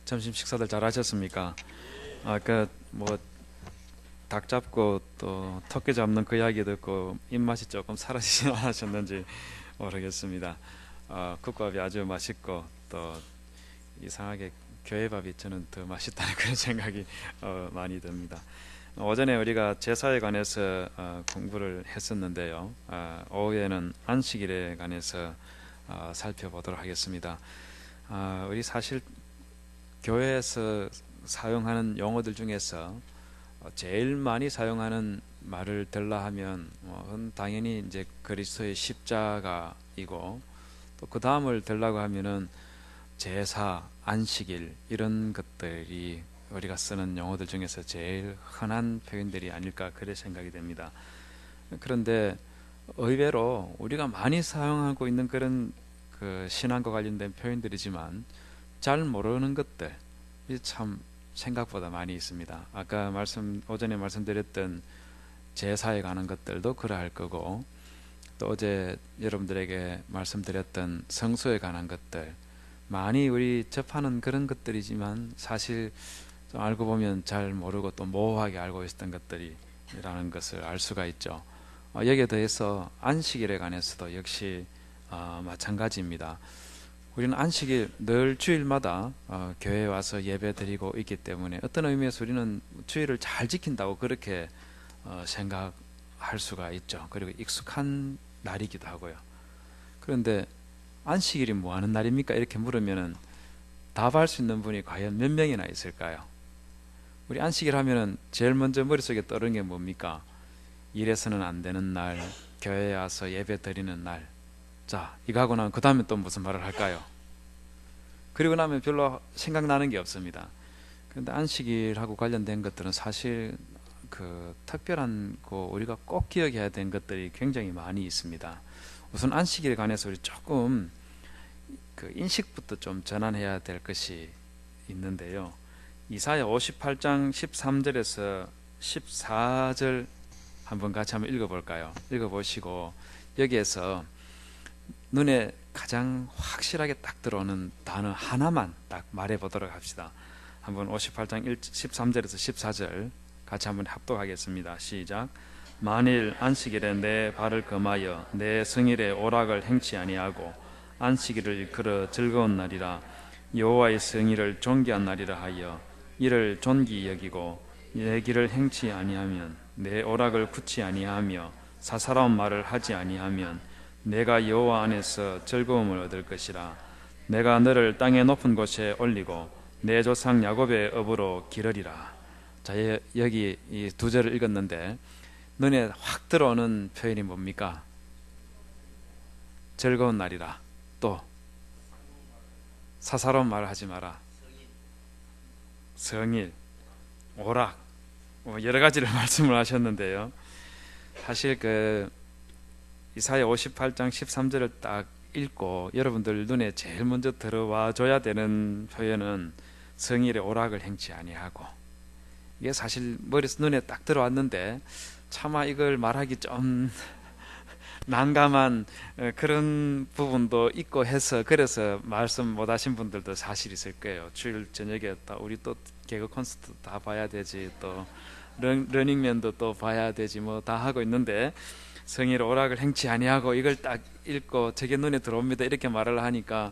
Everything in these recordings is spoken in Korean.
점심 식사들 잘 하셨습니까? 뭐 닭 잡고 또 토끼 잡는 그 이야기 듣고 입맛이 조금 사라지지 않으셨는지 모르겠습니다. 국밥이 아주 맛있고 또 이상하게 교회밥이 저는 더 맛있다는 그런 생각이 많이 듭니다. 오전에 우리가 제사에 관해서 공부를 했었는데요. 오후에는 안식일에 관해서 살펴보도록 하겠습니다. 우리 사실 교회에서 사용하는 용어들 중에서 제일 많이 사용하는 말을 들라 하면 그건 당연히 이제 그리스도의 십자가이고, 또 그 다음을 들라고 하면은 제사, 안식일 이런 것들이 우리가 쓰는 용어들 중에서 제일 흔한 표현들이 아닐까 그래 생각이 됩니다. 그런데 의외로 우리가 많이 사용하고 있는 그런 그 신앙과 관련된 표현들이지만 잘 모르는 것들이 참 생각보다 많이 있습니다. 아까 오전에 말씀드렸던 제사에 관한 것들도 그러할 거고, 또 어제 여러분들에게 말씀드렸던 성소에 관한 것들, 많이 우리 접하는 그런 것들이지만 사실 좀 알고 보면 잘 모르고 또 모호하게 알고 있었던 것들이라는 것을 알 수가 있죠. 여기에 더해서 안식일에 관해서도 역시 마찬가지입니다. 우리는 안식일 늘 주일마다 교회에 와서 예배 드리고 있기 때문에 어떤 의미에서 우리는 주일을 잘 지킨다고 그렇게 생각할 수가 있죠. 그리고 익숙한 날이기도 하고요. 그런데 안식일이 뭐 하는 날입니까? 이렇게 물으면은 답할 수 있는 분이 과연 몇 명이나 있을까요? 우리 안식일 하면은 제일 먼저 머릿속에 떠오르는 게 뭡니까? 일해서는 안 되는 날, 교회에 와서 예배 드리는 날. 자, 이거 하고 나면 그 다음에 또 무슨 말을 할까요? 그리고 나면 별로 생각나는 게 없습니다. 그런데 안식일하고 관련된 것들은 사실 그 특별한 거 우리가 꼭 기억해야 되는 것들이 굉장히 많이 있습니다. 우선 안식일에 관해서 우리 조금 그 인식부터 좀 전환해야 될 것이 있는데요. 이사야 58장 13절에서 14절 한번 같이 한번 읽어볼까요? 읽어보시고 여기에서 눈에 가장 확실하게 딱 들어오는 단어 하나만 딱 말해보도록 합시다. 한번 58장 13절에서 14절 같이 한번 합독하겠습니다. 시작. 만일 안식일에 내 발을 금하여 내 성일의 오락을 행치 아니하고 안식일을 일컬어 즐거운 날이라 여호와의 성일을 존귀한 날이라 하여 이를 존귀 여기고 내 길을 행치 아니하면 내 오락을 굳지 아니하며 사사로운 말을 하지 아니하면 내가 여호와 안에서 즐거움을 얻을 것이라. 내가 너를 땅의 높은 곳에 올리고 내 조상 야곱의 업으로 기르리라. 자, 여기 이 두 절을 읽었는데 눈에 확 들어오는 표현이 뭡니까? 즐거운 날이라. 또 사사로운 말을 하지 마라. 성일, 오락, 여러 가지를 말씀을 하셨는데요. 사실 그 이사야 58장 13절을 딱 읽고 여러분들 눈에 제일 먼저 들어와 줘야 되는 표현은 성일의 오락을 행치 아니하고, 이게 사실 눈에 딱 들어왔는데 차마 이걸 말하기 좀 난감한 그런 부분도 있고 해서 그래서 말씀 못 하신 분들도 사실 있을 거예요. 주일 저녁에 우리 또 개그 콘서트 다 봐야 되지, 또 러닝맨도 또 봐야 되지, 뭐 다 하고 있는데 성일 오락을 행치 아니하고 이걸 딱 읽고 저게 눈에 들어옵니다 이렇게 말을 하니까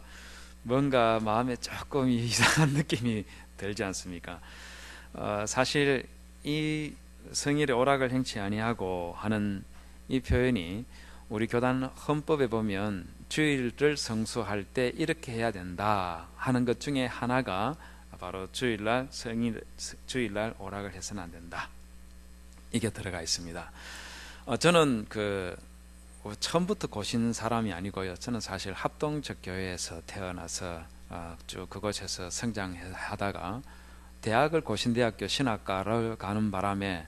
뭔가 마음에 조금 이상한 느낌이 들지 않습니까? 사실 이 성일의 오락을 행치 아니하고 하는 이 표현이 우리 교단 헌법에 보면 주일을 성수할 때 이렇게 해야 된다 하는 것 중에 하나가 바로 주일날 오락을 해서는 안 된다, 이게 들어가 있습니다. 저는 처음부터 고신 사람이 아니고요. 저는 사실 합동적 교회에서 태어나서 쭉 그곳에서 성장하다가 대학을 고신대학교 신학과를 가는 바람에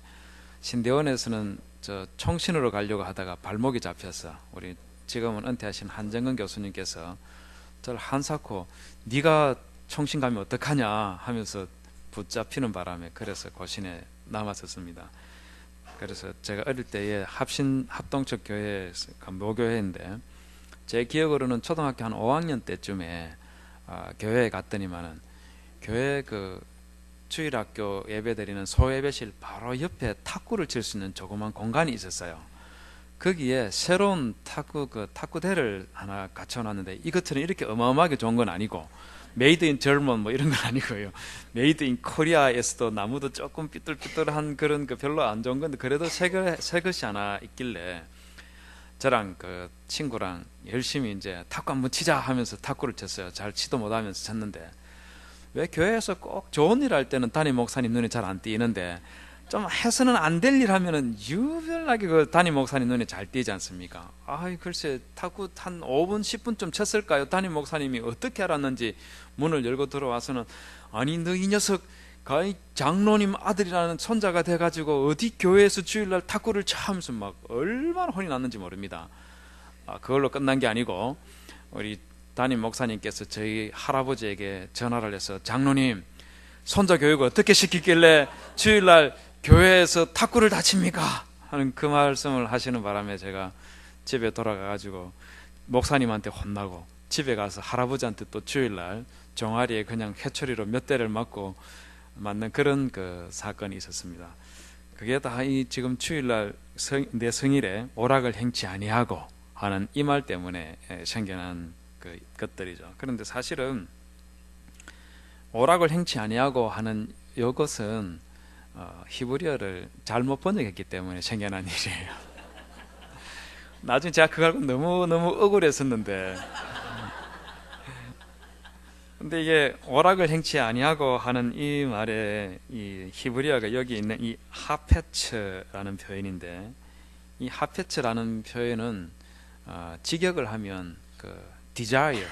신대원에서는 저 총신으로 가려고 하다가 발목이 잡혀서 우리 지금은 은퇴하신 한정근 교수님께서 저를 한사코 네가 총신 가면 어떡하냐 하면서 붙잡히는 바람에 그래서 고신에 남았었습니다. 그래서 제가 어릴 때에 합동적 교회 모교회인데 제 기억으로는 초등학교 한 5학년 때쯤에 교회에 갔더니만은 교회 주일학교 예배드리는 소예배실 바로 옆에 탁구를 칠 수 있는 조그만 공간이 있었어요. 거기에 새로운 탁구대를 하나 갖춰놨는데, 이것처럼 이렇게 어마어마하게 좋은 건 아니고, 메이드 인 젊은 뭐 이런 건 아니고요. 메이드 인 코리아에서도 나무도 조금 삐뚤삐뚤한 그런 별로 안 좋은 건데, 그래도 새 것이 하나 있길래 저랑 친구랑 열심히 이제 탁구 한번 치자 하면서 탁구를 쳤어요. 잘 치도 못하면서 쳤는데, 왜 교회에서 꼭 좋은 일 할 때는 담임 목사님 눈에 잘 안 띄는데 좀 해서는 안 될 일 하면은 유별나게 담임 목사님 눈에 잘 띄지 않습니까? 글쎄 탁구 한 5분 10분 좀 쳤을까요? 담임 목사님이 어떻게 알았는지 문을 열고 들어와서는, 아니 너 이 녀석 장로님 아들이라는 손자가 돼가지고 어디 교회에서 주일날 탁구를 쳐 하면서 막 얼마나 혼이 났는지 모릅니다. 그걸로 끝난 게 아니고, 우리 담임 목사님께서 저희 할아버지에게 전화를 해서, 장로님 손자 교육을 어떻게 시키길래 주일날 교회에서 탁구를 다 칩니까? 하는 그 말씀을 하시는 바람에 제가 집에 돌아가가지고 목사님한테 혼나고, 집에 가서 할아버지한테 또 주일날 종아리에 그냥 회초리로 몇 대를 맞는 그런 사건이 있었습니다. 그게 다 지금 주일날 내 생일에 오락을 행치 아니하고 하는 이 말 때문에 생겨난 것들이죠. 그런데 사실은 오락을 행치 아니하고 하는 이것은 히브리어를 잘못 번역했기 때문에 생겨난 일이에요. 나중에 제가 그걸 너무 억울했었는데, 근데 이게 오락을 행치 아니하고 하는 이 말에 이 히브리어가 여기 있는 이 하페츠라는 표현인데, 이 하페츠라는 표현은 직역을 하면 desire,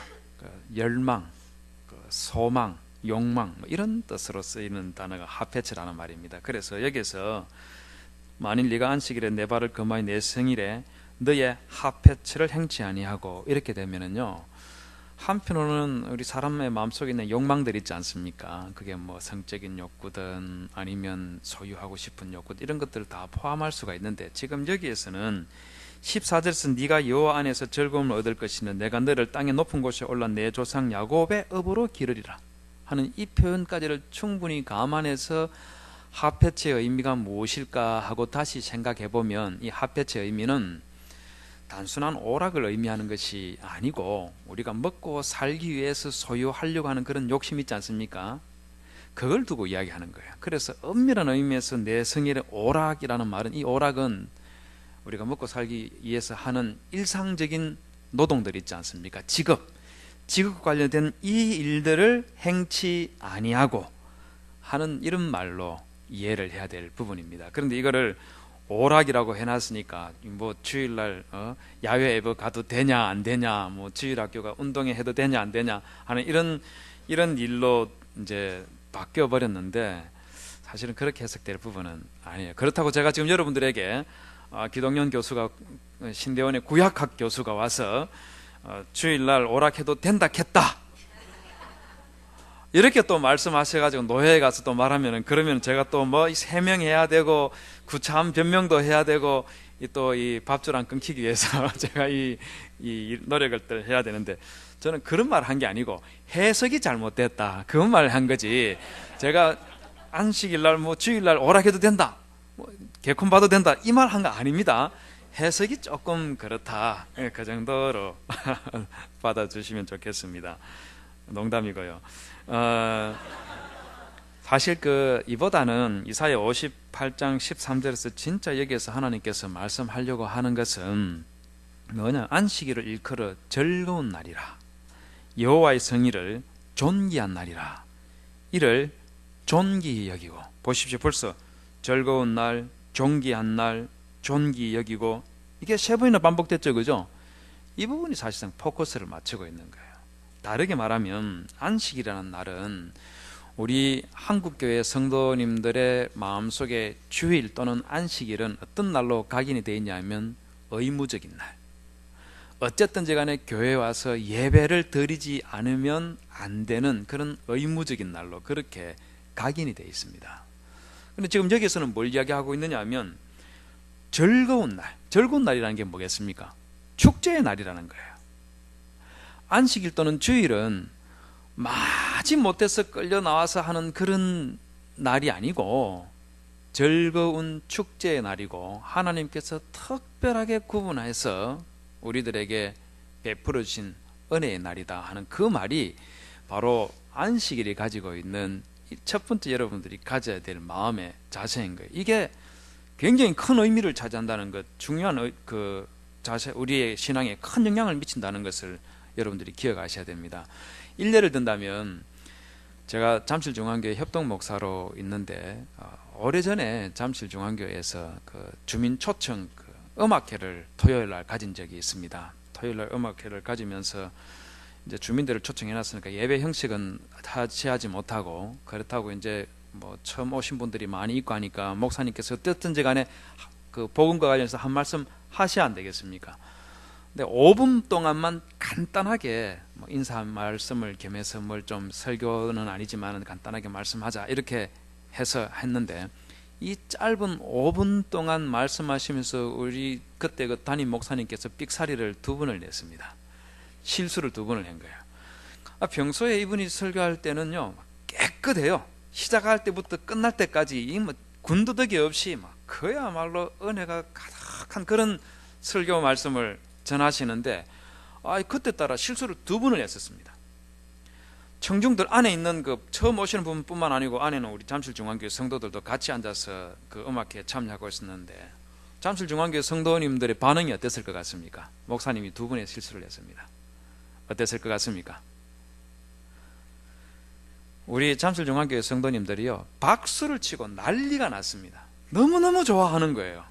열망, 소망, 욕망 뭐 이런 뜻으로 쓰이는 단어가 하페츠라는 말입니다. 그래서 여기서 만일 네가 안식일에 내 발을 금하여 내 생일에 너의 하페츠를 행치 아니하고, 이렇게 되면은요, 한편으로는 우리 사람의 마음속에 있는 욕망들 있지 않습니까? 그게 뭐 성적인 욕구든 아니면 소유하고 싶은 욕구, 이런 것들을 다 포함할 수가 있는데, 지금 여기에서는 14절에서 네가 여호와 안에서 즐거움을 얻을 것이며 내가 너를 땅의 높은 곳에 올라 내 조상 야곱의 업으로 기르리라 하는 이 표현까지를 충분히 감안해서 하페츠의 의미가 무엇일까 하고 다시 생각해 보면, 이 하페츠의 의미는 단순한 오락을 의미하는 것이 아니고, 우리가 먹고 살기 위해서 소유하려고 하는 그런 욕심 있지 않습니까? 그걸 두고 이야기하는 거예요. 그래서 엄밀한 의미에서 내 성일의 오락이라는 말은, 이 오락은 우리가 먹고 살기 위해서 하는 일상적인 노동들 있지 않습니까? 직업 관련된 이 일들을 행치 아니하고 하는 이런 말로 이해를 해야 될 부분입니다. 그런데 이거를 오락이라고 해놨으니까 뭐 주일날 야외 예배 가도 되냐 안 되냐, 뭐 주일학교가 운동회 해도 되냐 안 되냐 하는 이런 일로 이제 바뀌어 버렸는데, 사실은 그렇게 해석될 부분은 아니에요. 그렇다고 제가 지금 여러분들에게 기동연 교수가, 신대원의 구약학 교수가 와서 주일날 오락해도 된다 했다 이렇게 또 말씀하셔가지고 노회에 가서 또 말하면은, 그러면 제가 또 뭐 해명해야 되고 구차한 변명도 해야 되고 또 이 밥줄 안 끊기기 위해서 제가 이 노력을 해야 되는데, 저는 그런 말 한 게 아니고 해석이 잘못됐다 그 말 한 거지, 제가 안식일날 뭐 주일날 오락해도 된다, 뭐 개콘 봐도 된다 이 말 한 거 아닙니다. 해석이 조금 그렇다, 그 정도로 받아주시면 좋겠습니다. 농담이고요. 사실 이보다는 이사야 58장 13절에서 진짜 여기에서 하나님께서 말씀하려고 하는 것은 뭐냐, 안식일을 일컬어 즐거운 날이라, 여호와의 성일을 존귀한 날이라, 이를 존귀히 여기고, 보십시오, 벌써 즐거운 날, 존귀한 날, 존귀히 여기고, 이게 세 번이나 반복됐죠, 그죠? 이 부분이 사실상 포커스를 맞추고 있는 거예요. 다르게 말하면 안식이라는 날은 우리 한국교회 성도님들의 마음속에 주일 또는 안식일은 어떤 날로 각인이 되어 있냐면 의무적인 날, 어쨌든지 간에 교회에 와서 예배를 드리지 않으면 안 되는 그런 의무적인 날로 그렇게 각인이 되어 있습니다. 그런데 지금 여기서는 뭘 이야기하고 있느냐 하면 즐거운 날, 즐거운 날이라는 게 뭐겠습니까? 축제의 날이라는 거예요. 안식일 또는 주일은 마지 못해서 끌려 나와서 하는 그런 날이 아니고 즐거운 축제의 날이고 하나님께서 특별하게 구분해서 우리들에게 베풀어 주신 은혜의 날이다 하는 그 말이 바로 안식일이 가지고 있는 첫 번째 여러분들이 가져야 될 마음의 자세인 거예요. 이게 굉장히 큰 의미를 차지한다는 것, 중요한 그 자세, 우리의 신앙에 큰 영향을 미친다는 것을 여러분들이 기억하셔야 됩니다. 일례를 든다면 제가 잠실중앙교회 협동목사로 있는데 오래전에 잠실중앙교회에서 그 주민 초청 그 음악회를 토요일날 가진 적이 있습니다. 토요일날 음악회를 가지면서 이제 주민들을 초청해놨으니까 예배 형식은 하지 못하고, 그렇다고 이제 뭐 처음 오신 분들이 많이 있고 하니까 목사님께서 어쨌든지 간에 그 복음과 관련해서 한 말씀 하셔야 안 되겠습니까? 근데 5분 동안만 간단하게 뭐 인사 말씀을 겸해서 뭘 좀, 설교는 아니지만 간단하게 말씀하자 이렇게 해서 했는데, 이 짧은 5분 동안 말씀하시면서 우리 그때 그 담임 목사님께서 삑사리를 2번을 냈습니다. 실수를 2번을 한 거예요. 평소에 이분이 설교할 때는요 깨끗해요. 시작할 때부터 끝날 때까지 이 뭐 군더더기 없이 막 그야말로 은혜가 가득한 그런 설교 말씀을 전하시는데, 그때 따라 실수를 2번을 했었습니다. 청중들 안에 있는 그 처음 오시는 분뿐만 아니고 안에는 우리 잠실중앙교회 성도들도 같이 앉아서 그 음악회에 참여하고 있었는데, 잠실중앙교회 성도님들의 반응이 어땠을 것 같습니까? 목사님이 2번의 실수를 했습니다. 어땠을 것 같습니까? 우리 잠실중앙교회 성도님들이요 박수를 치고 난리가 났습니다. 너무너무 좋아하는 거예요.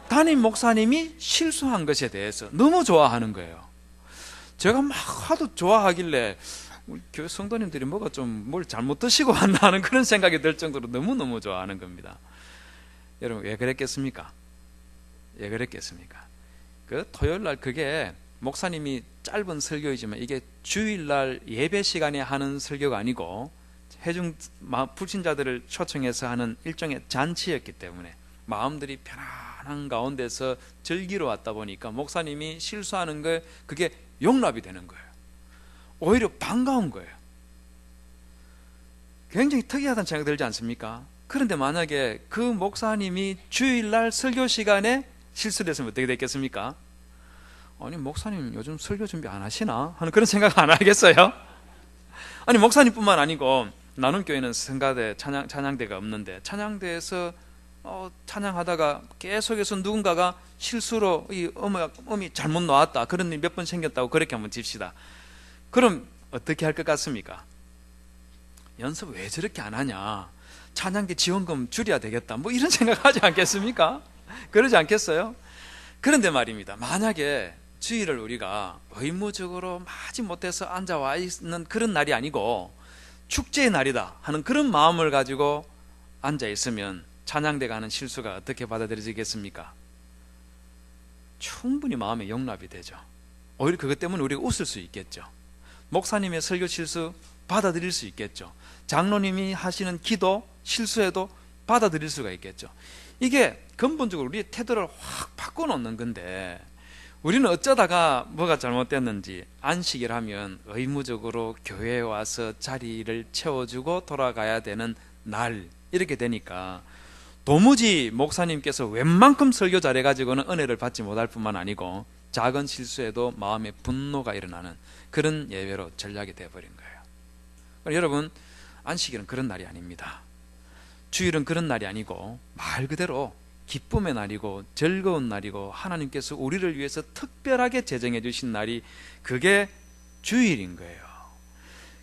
담임 목사님이 실수한 것에 대해서 너무 좋아하는 거예요. 제가 막 하도 좋아하길래 우리 교회 성도님들이 뭐가 좀 뭘 잘못 드시고 왔나 하는 그런 생각이 들 정도로 너무너무 좋아하는 겁니다. 여러분 왜 그랬겠습니까? 왜 그랬겠습니까? 그 토요일날 그게 목사님이 짧은 설교이지만 이게 주일날 예배 시간에 하는 설교가 아니고 회중 불신자들을 초청해서 하는 일종의 잔치였기 때문에 마음들이 편안한 가운데서 즐기러 왔다 보니까 목사님이 실수하는 거 그게 용납이 되는 거예요. 오히려 반가운 거예요. 굉장히 특이하다는 생각이 들지 않습니까? 그런데 만약에 그 목사님이 주일날 설교 시간에 실수를 했으면 어떻게 됐겠습니까? 아니 목사님 요즘 설교 준비 안 하시나? 하는 그런 생각 안 하겠어요? 아니 목사님뿐만 아니고 나눔교회는 성가대 찬양대가 없는데 찬양대에서 찬양하다가 계속해서 누군가가 실수로 이 음이 잘못 나왔다, 그런 일이 몇 번 생겼다고 그렇게 한번 칩시다. 그럼 어떻게 할 것 같습니까? 연습 왜 저렇게 안 하냐, 찬양대 지원금 줄여야 되겠다, 뭐 이런 생각하지 않겠습니까? 그러지 않겠어요? 그런데 말입니다, 만약에 주일을 우리가 의무적으로 마지 못해서 앉아와 있는 그런 날이 아니고 축제의 날이다 하는 그런 마음을 가지고 앉아 있으면 찬양대가 하는 실수가 어떻게 받아들여지겠습니까? 충분히 마음에 용납이 되죠. 오히려 그것 때문에 우리가 웃을 수 있겠죠. 목사님의 설교 실수 받아들일 수 있겠죠. 장로님이 하시는 기도 실수에도 받아들일 수가 있겠죠. 이게 근본적으로 우리의 태도를 확 바꿔놓는 건데, 우리는 어쩌다가 뭐가 잘못됐는지 안식일 하면 의무적으로 교회에 와서 자리를 채워주고 돌아가야 되는 날, 이렇게 되니까 도무지 목사님께서 웬만큼 설교 잘해가지고는 은혜를 받지 못할 뿐만 아니고 작은 실수에도 마음에 분노가 일어나는 그런 예배로 전락이 되어버린 거예요. 여러분, 안식일은 그런 날이 아닙니다. 주일은 그런 날이 아니고 말 그대로 기쁨의 날이고 즐거운 날이고 하나님께서 우리를 위해서 특별하게 제정해 주신 날이 그게 주일인 거예요.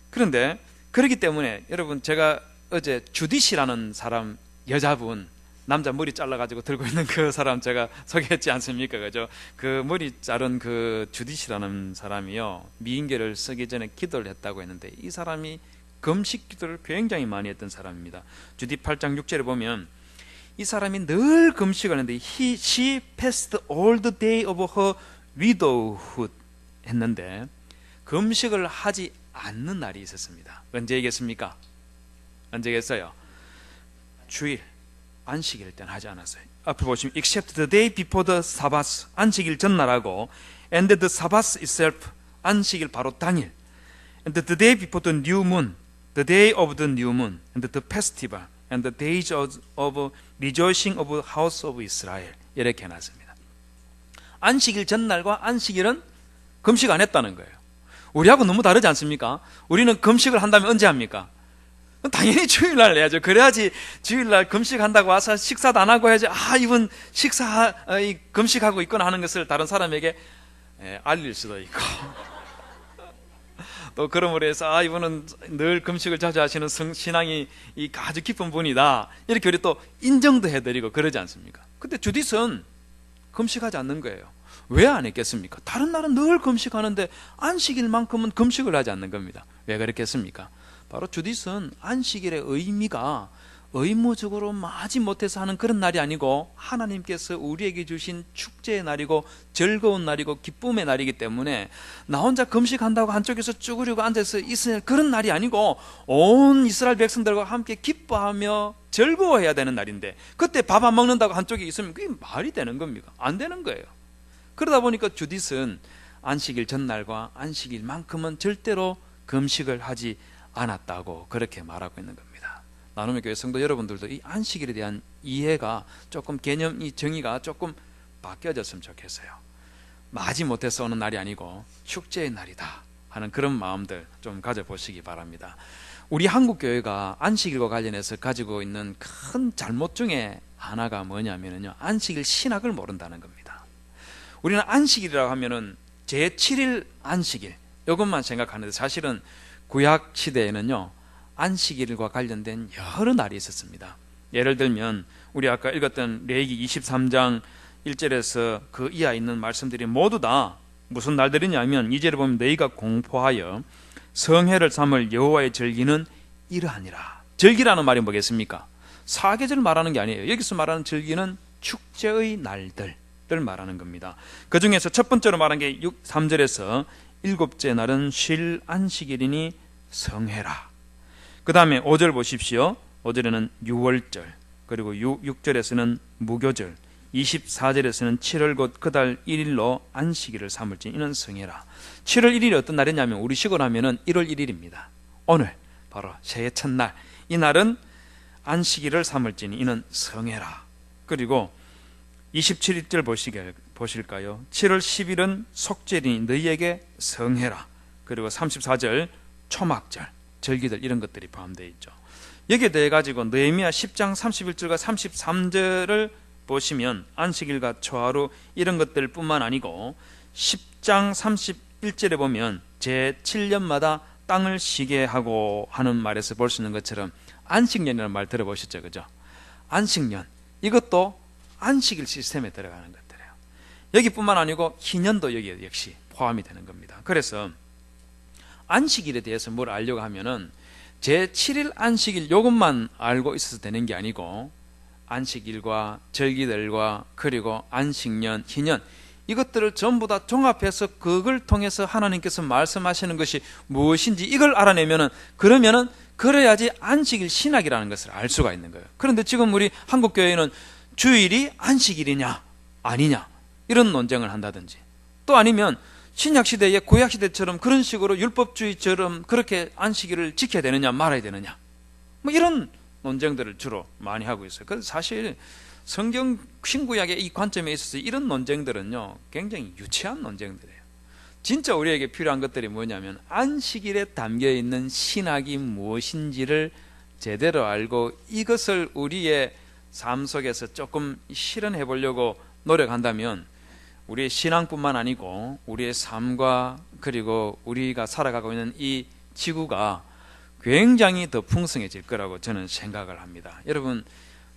그런데 그렇기 때문에 여러분, 제가 어제 주디시라는 사람, 여자분, 남자 머리 잘라가지고 들고 있는 그 사람 제가 소개했지 않습니까? 그죠? 그 머리 자른 그 주디시라는 사람이요, 미인계를 쓰기 전에 기도를 했다고 했는데 이 사람이 금식 기도를 굉장히 많이 했던 사람입니다. 주디 8장 6절에 보면 이 사람이 늘 금식을 했는데 she passed all the day of her widowhood 했는데 금식을 하지 않는 날이 있었습니다. 언제겠습니까? 언제겠어요? 주일, 안식일 때는 하지 않았어요. 앞에 보시면 except the day before the Sabbath, 안식일 전날하고 and the Sabbath itself, 안식일 바로 당일, and the day before the new moon, the day of the new moon and the festival and the days of rejoicing of the house of Israel. 이렇게 해놨습니다. 안식일 전날과 안식일은 금식 안 했다는 거예요. 우리하고 너무 다르지 않습니까? 우리는 금식을 한다면 언제 합니까? 당연히 주일날 해야죠. 그래야지 주일날 금식한다고 와서 식사도 안 하고 해야지, 이분 금식하고 있거나 하는 것을 다른 사람에게 알릴 수도 있고 또 그러므로 해서 이분은 늘 금식을 자주 하시는 신앙이 아주 깊은 분이다, 이렇게 우리 또 인정도 해드리고 그러지 않습니까? 근데 주디스는 금식하지 않는 거예요. 왜 안 했겠습니까? 다른 날은 늘 금식하는데 안식일만큼은 금식을 하지 않는 겁니다. 왜 그랬겠습니까? 바로 주디스는 안식일의 의미가 의무적으로 마지 못해서 하는 그런 날이 아니고 하나님께서 우리에게 주신 축제의 날이고 즐거운 날이고 기쁨의 날이기 때문에 나 혼자 금식한다고 한쪽에서 쭈그리고 앉아서 있을 그런 날이 아니고 온 이스라엘 백성들과 함께 기뻐하며 즐거워해야 되는 날인데, 그때 밥 안 먹는다고 한쪽에 있으면 그게 말이 되는 겁니까? 안 되는 거예요. 그러다 보니까 주디스는 안식일 전날과 안식일만큼은 절대로 금식을 하지 않았다고 그렇게 말하고 있는 겁니다. 나눔의 교회 성도 여러분들도 이 안식일에 대한 이해가 조금 이 정의가 조금 바뀌어졌으면 좋겠어요. 마지 못해서 오는 날이 아니고 축제의 날이다 하는 그런 마음들 좀 가져보시기 바랍니다. 우리 한국교회가 안식일과 관련해서 가지고 있는 큰 잘못 중에 하나가 뭐냐면요, 안식일 신학을 모른다는 겁니다. 우리는 안식일이라고 하면은 제7일 안식일 이것만 생각하는데, 사실은 구약 시대에는요 안식일과 관련된 여러 날이 있었습니다. 예를 들면 우리 아까 읽었던 레위기 23장 1절에서 그 이하에 있는 말씀들이 모두 다 무슨 날들이냐면, 2절에 보면 너희가 공포하여 성회를 삼을 여호와의 절기는 이러하니라. 절기라는 말이 뭐겠습니까? 사계절 말하는 게 아니에요. 여기서 말하는 절기는 축제의 날들을 말하는 겁니다. 그 중에서 첫 번째로 말한 게 3절에서 일곱째 날은 쉴 안식일이니 성회라. 그 다음에 5절 보십시오. 5절에는 6월절, 그리고 6절에서는 무교절, 24절에서는 7월 곧 그달 1일로 안식일을 삼을지니 이는 성회라. 7월 1일이 어떤 날이냐면 우리식으로 하면은 1월 1일입니다. 오늘 바로 새해 첫날, 이 날은 안식일을 삼을지니 이는 성회라. 그리고 27절 보실까요? 7월 10일은 속절이니 너희에게 성회라. 그리고 34절 초막절, 절기들 이런 것들이 포함되어 있죠. 여기에 대해 가지고 느헤미야 10장 31절과 33절을 보시면 안식일과 초하루 이런 것들 뿐만 아니고 10장 31절에 보면 제7년마다 땅을 쉬게 하고 하는 말에서 볼 수 있는 것처럼 안식년이라는 말 들어보셨죠? 그죠? 안식년, 이것도 안식일 시스템에 들어가는 것들이에요. 여기뿐만 아니고 희년도 여기에 역시 포함이 되는 겁니다. 그래서 안식일에 대해서 뭘 알려고 하면은 제7일 안식일 요것만 알고 있어서 되는 게 아니고 안식일과 절기들과 그리고 안식년, 희년 이것들을 전부 다 종합해서 그걸 통해서 하나님께서 말씀하시는 것이 무엇인지 이걸 알아내면은 그래야지 안식일 신학이라는 것을 알 수가 있는 거예요. 그런데 지금 우리 한국교회는 주일이 안식일이냐 아니냐 이런 논쟁을 한다든지, 또 아니면 신약시대의 구약시대처럼 그런 식으로 율법주의처럼 그렇게 안식일을 지켜야 되느냐 말아야 되느냐 이런 논쟁들을 주로 많이 하고 있어요. 그래서 사실 성경 신구약의 이 관점에 있어서 이런 논쟁들은요 굉장히 유치한 논쟁들이에요. 진짜 우리에게 필요한 것들이 뭐냐면 안식일에 담겨있는 신학이 무엇인지를 제대로 알고 이것을 우리의 삶 속에서 조금 실현해 보려고 노력한다면 우리의 신앙뿐만 아니고 우리의 삶과 그리고 우리가 살아가고 있는 이 지구가 굉장히 더 풍성해질 거라고 저는 생각을 합니다. 여러분,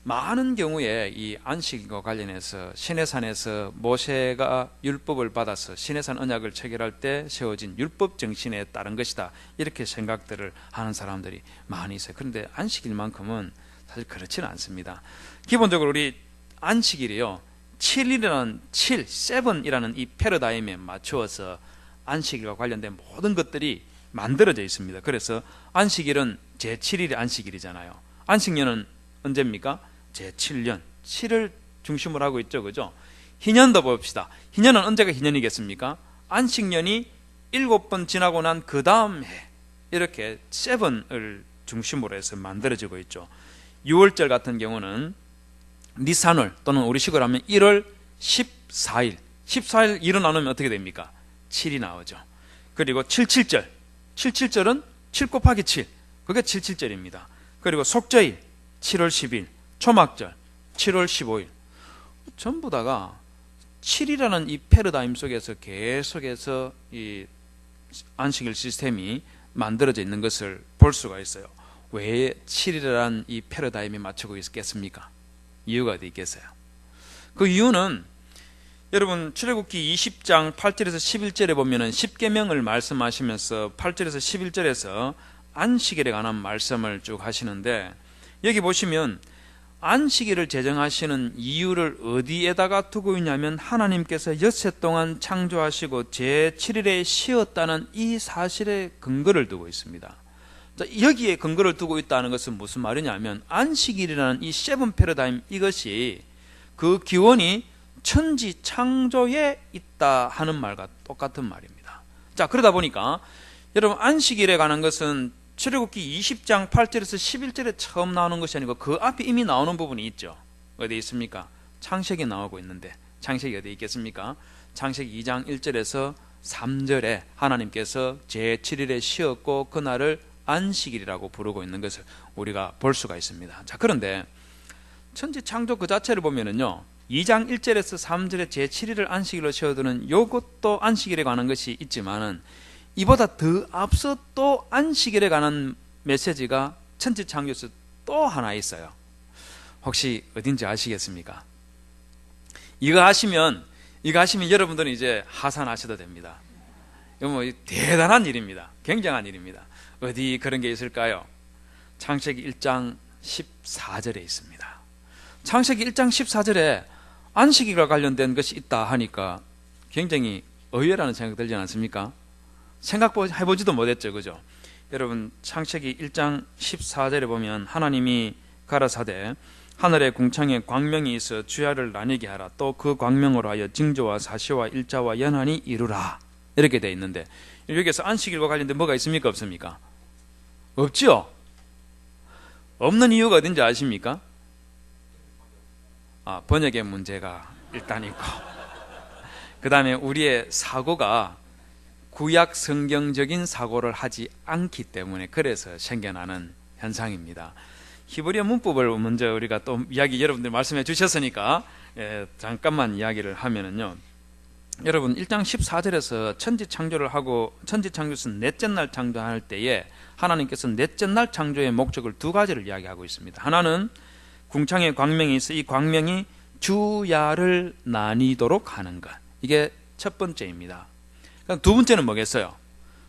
많은 경우에 이 안식일과 관련해서 시내산에서 모세가 율법을 받아서 시내산 언약을 체결할 때 세워진 율법 정신에 따른 것이다 이렇게 생각들을 하는 사람들이 많이 있어요. 그런데 안식일만큼은 사실 그렇지는 않습니다. 기본적으로 우리 안식일이요 7이라는 7이라는 이 패러다임에 맞추어서 안식일과 관련된 모든 것들이 만들어져 있습니다. 그래서 안식일은 제7일이 안식일이잖아요. 안식년은 언제입니까? 제7년 7을 중심으로 하고 있죠. 그죠? 희년도 봅시다. 희년은 언제가 희년이겠습니까? 안식년이 7번 지나고 난 그 다음 해, 이렇게 7을 중심으로 해서 만들어지고 있죠. 6월절 같은 경우는 니산월 또는 우리 식으로 하면 1월 14일 14일 2로 나누면 어떻게 됩니까? 7이 나오죠. 그리고 77절 77절은 7 곱하기 7 그게 77절입니다. 그리고 속죄일 7월 10일 초막절 7월 15일 전부 다가 7이라는 이 패러다임 속에서 계속해서 이 안식일 시스템이 만들어져 있는 것을 볼 수가 있어요. 왜 7이라는 이 패러다임에 맞추고 있겠습니까? 이유가 어디 있겠어요? 그 이유는 여러분 출애굽기 20장 8절에서 11절에 보면은 10계명을 말씀하시면서 8절에서 11절에서 안식일에 관한 말씀을 쭉 하시는데 여기 보시면 안식일을 제정하시는 이유를 어디에다가 두고 있냐면 하나님께서 엿새 동안 창조하시고 제7일에 쉬었다는 이 사실에 근거를 두고 있습니다. 여기에 근거를 두고 있다는 것은 무슨 말이냐면 안식일이라는 이 세븐 패러다임 이것이 그 기원이 천지 창조에 있다 하는 말과 똑같은 말입니다. 자, 그러다 보니까 여러분 안식일에 관한 것은 출애굽기 20장 8절에서 11절에 처음 나오는 것이 아니고 그 앞에 이미 나오는 부분이 있죠. 어디 있습니까? 창세기에 나오고 있는데 창세기 어디 있겠습니까? 창세기 2장 1절에서 3절에 하나님께서 제7일에 쉬었고 그날을 안식일이라고 부르고 있는 것을 우리가 볼 수가 있습니다. 자, 그런데 천지 창조 그 자체를 보면은요 2장 1절에서 3절에 제7일을 안식일로 쉬어두는 요것도 안식일에 관한 것이 있지만은 이보다 더 앞서 또 안식일에 관한 메시지가 천지 창조에서 또 하나 있어요. 혹시 어딘지 아시겠습니까? 이거 하시면 여러분들은 이제 하산하셔도 됩니다. 이거 뭐 대단한 일입니다. 굉장한 일입니다. 어디 그런 게 있을까요? 창세기 1장 14절에 있습니다. 창세기 1장 14절에 안식일과 관련된 것이 있다 하니까 굉장히 의외라는 생각 들지 않습니까? 생각해보지도 못했죠. 그죠? 여러분 창세기 1장 14절에 보면 하나님이 가라사대 하늘의 궁창에 광명이 있어 주야를 나뉘게 하라. 또 그 광명으로 하여 징조와 사시와 일자와 연한이 이루라. 이렇게 되어 있는데 여기서 안식일과 관련된 뭐가 있습니까? 없습니까? 없죠? 없는 이유가 어딘지 아십니까? 번역의 문제가 일단 있고 그 다음에 우리의 사고가 구약 성경적인 사고를 하지 않기 때문에 그래서 생겨나는 현상입니다. 히브리어 문법을 먼저 우리가 또 이야기 여러분들 말씀해 주셨으니까 잠깐만 이야기를 하면은요. 여러분 1장 14절에서 천지 창조를 하고 천지 창조는 넷째 날 창조할 때에 하나님께서 넷째 날 창조의 목적을 두 가지를 이야기하고 있습니다. 하나는 궁창에 광명이 있어 이 광명이 주야를 나뉘도록 하는 것. 이게 첫 번째입니다. 두 번째는 뭐겠어요?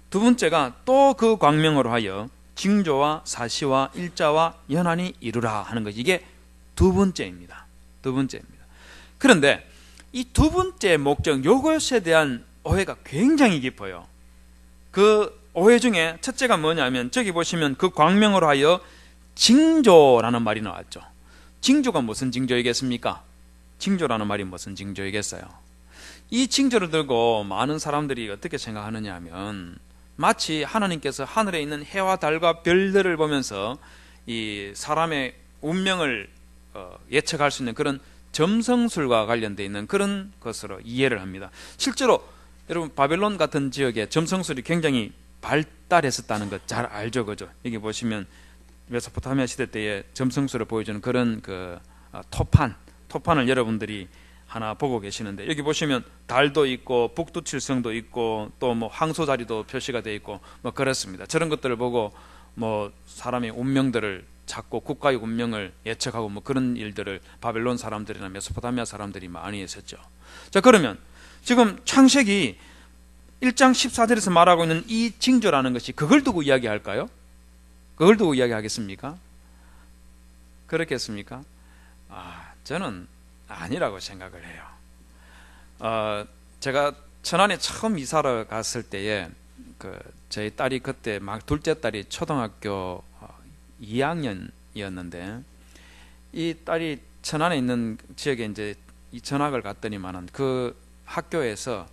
두 번째가 또 그 광명으로 하여 징조와 사시와 일자와 연한이 이루라 하는 것. 이게 두 번째입니다. 두 번째입니다. 그런데 이 두 번째 목적, 요것에 대한 오해가 굉장히 깊어요. 그 오해 중에 첫째가 뭐냐면 저기 보시면 그 광명으로 하여 징조라는 말이 나왔죠. 징조가 무슨 징조이겠습니까? 징조라는 말이 무슨 징조이겠어요? 이 징조를 들고 많은 사람들이 어떻게 생각하느냐 하면 마치 하나님께서 하늘에 있는 해와 달과 별들을 보면서 이 사람의 운명을 예측할 수 있는 그런 점성술과 관련되어 있는 그런 것으로 이해를 합니다. 실제로 여러분 바벨론 같은 지역에 점성술이 굉장히 발달했었다는 것 잘 알죠, 그죠? 여기 보시면 메소포타미아 시대 때의 점성술을 보여주는 그런 그 토판을 여러분들이 하나 보고 계시는데 여기 보시면 달도 있고 북두칠성도 있고 또 뭐 황소자리도 표시가 되어 있고 뭐 그렇습니다. 저런 것들을 보고 뭐 사람의 운명들을 찾고 국가의 운명을 예측하고 뭐 그런 일들을 바벨론 사람들이나 메소포타미아 사람들이 많이 했었죠. 자, 그러면 지금 창세기 1장 14절에서 말하고 있는 이 징조라는 것이 그걸 두고 이야기할까요? 그걸 두고 이야기하겠습니까? 그렇겠습니까? 저는 아니라고 생각을 해요. 제가 천안에 처음 이사를 갔을 때에 저희 딸이 그때 막 둘째 딸이 초등학교 2학년이었는데 이 딸이 천안에 있는 지역에 이제 전학을 갔더니만은 그 학교에서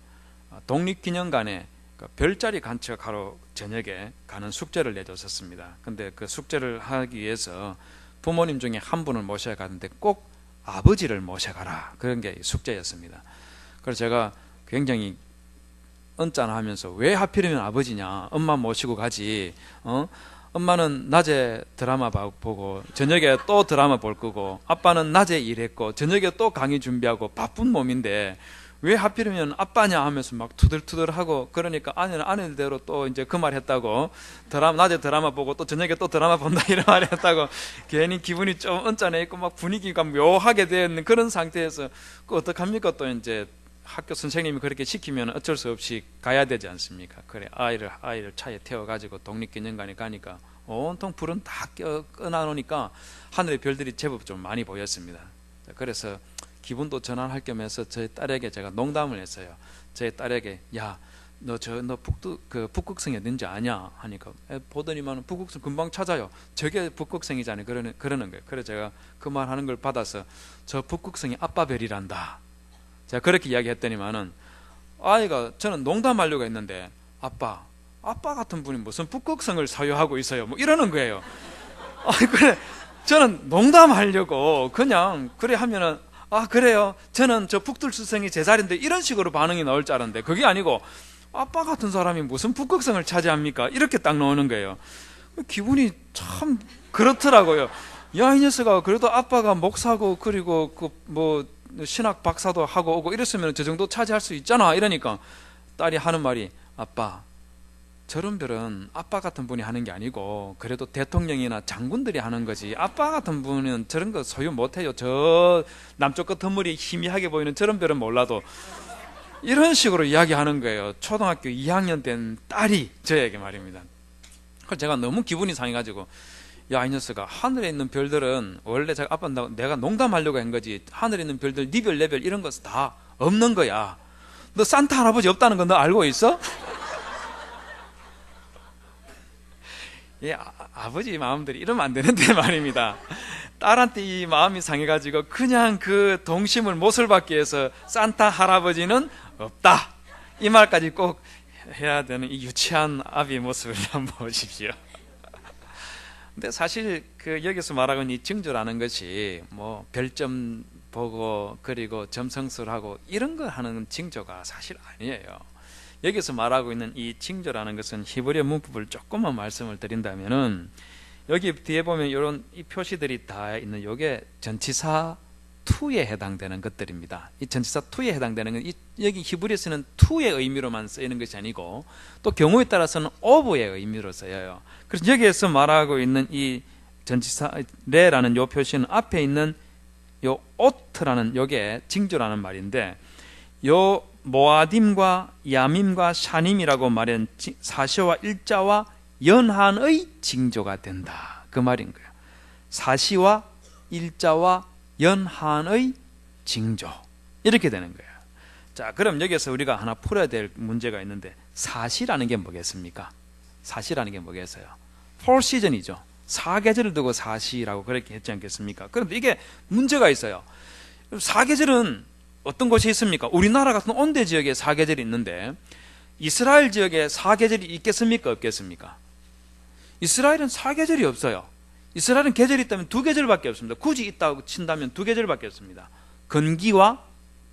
독립기념관에 별자리 관측하러 저녁에 가는 숙제를 내줬었습니다. 근데 그 숙제를 하기 위해서 부모님 중에 한 분을 모셔야 가는데 꼭 아버지를 모셔가라, 그런 게 숙제였습니다. 그래서 제가 굉장히 언짢아하면서 왜 하필이면 아버지냐, 엄마 모시고 가지, 엄마는 낮에 드라마 보고 저녁에 또 드라마 볼 거고, 아빠는 낮에 일했고 저녁에 또 강의 준비하고 바쁜 몸인데 왜 하필이면 아빠냐 하면서 막 투덜투덜하고, 그러니까 아내는 아내대로 또 이제 그 말 했다고, 낮에 드라마 보고 또 저녁에 또 드라마 본다 이런 말 했다고 괜히 기분이 좀 언짢아 있고 막 분위기가 묘하게 되는 그런 상태에서 그 어떡합니까? 또 이제 학교 선생님이 그렇게 시키면 어쩔 수 없이 가야 되지 않습니까? 그래, 아이를 차에 태워가지고 독립기념관에 가니까 온통 불은 다 꺼놔놓으니까 하늘의 별들이 제법 좀 많이 보였습니다. 그래서 기분도 전환할 겸해서 저희 딸에게 제가 농담을 했어요. 저희 딸에게, 야, 너 북극성이 어딘지 아냐? 하니까 보더니만 북극성 금방 찾아요. 저게 북극성이잖아요. 그러는 거예요. 그래서 제가 그 말 하는 걸 받아서 저 북극성이 아빠 별이란다, 제가 그렇게 이야기했더니만은 아이가, 저는 농담하려고 했는데 아빠 같은 분이 무슨 북극성을 사유하고 있어요, 뭐 이러는 거예요. 그래, 저는 농담하려고 그냥 그래 하면은, 그래요, 저는 저 북둘수성이 제 자리인데, 이런 식으로 반응이 나올 줄 알았는데 그게 아니고 아빠 같은 사람이 무슨 북극성을 차지합니까, 이렇게 딱 나오는 거예요. 기분이 참 그렇더라고요. 야, 이 녀석아, 그래도 아빠가 목사고 그리고 신학 박사도 하고 오고 이랬으면 저 정도 차지할 수 있잖아, 이러니까 딸이 하는 말이, 아빠, 저런 별은 아빠 같은 분이 하는 게 아니고 그래도 대통령이나 장군들이 하는 거지, 아빠 같은 분은 저런 거 소유 못해요. 저 남쪽 끝 건물이 희미하게 보이는 저런 별은 몰라도, 이런 식으로 이야기하는 거예요. 초등학교 2학년 된 딸이 저에게 말입니다. 그래서 제가 너무 기분이 상해가지고, 야, 이 녀석아, 하늘에 있는 별들은 원래 내가 농담하려고 한 거지, 하늘에 있는 별들 네 별 내 별 이런 것은 다 없는 거야. 너 산타 할아버지 없다는 거 너 알고 있어? 예, 아버지 마음들이 이러면 안 되는데 말입니다. 딸한테 이 마음이 상해가지고 그냥 그 동심을 못을 받기 위해서 산타 할아버지는 없다, 이 말까지 꼭 해야 되는 이 유치한 아비의 모습을 한번 보십시오. 근데 사실 여기서 말하는 이 징조라는 것이 뭐 별점 보고 그리고 점성술하고 이런 걸 하는 징조가 사실 아니에요. 여기서 말하고 있는 이 징조라는 것은 히브리어 문법을 조금만 말씀을 드린다면은, 여기 뒤에 보면 이런 이 표시들이 다 있는 요게 전치사 투에 해당되는 것들입니다. 이 전치사 투에 해당되는 건 여기 히브리어에서는 투의 의미로만 쓰이는 것이 아니고 또 경우에 따라서는 오브의 의미로 쓰여요. 그래서 여기에서 말하고 있는 이 전치사 레라는 요 표시는 앞에 있는 요 오트라는 요게 징조라는 말인데, 요 모아딤과 야밈과 샤님이라고 말한 사시와 일자와 연한의 징조가 된다, 그 말인 거예요. 사시와 일자와 연한의 징조, 이렇게 되는 거예요. 자, 그럼 여기서 우리가 하나 풀어야 될 문제가 있는데, 사시라는 게 뭐겠습니까? 사시라는 게 뭐겠어요? 4시즌이죠. 4계절을 두고 사시라고 그렇게 했지 않겠습니까? 그런데 이게 문제가 있어요. 4계절은 어떤 곳이 있습니까? 우리나라 같은 온대 지역에 4계절이 있는데 이스라엘 지역에 4계절이 있겠습니까? 없겠습니까? 이스라엘은 4계절이 없어요. 이스라엘은 계절이 있다면 2계절밖에 없습니다. 굳이 있다고 친다면 2계절밖에 없습니다. 건기와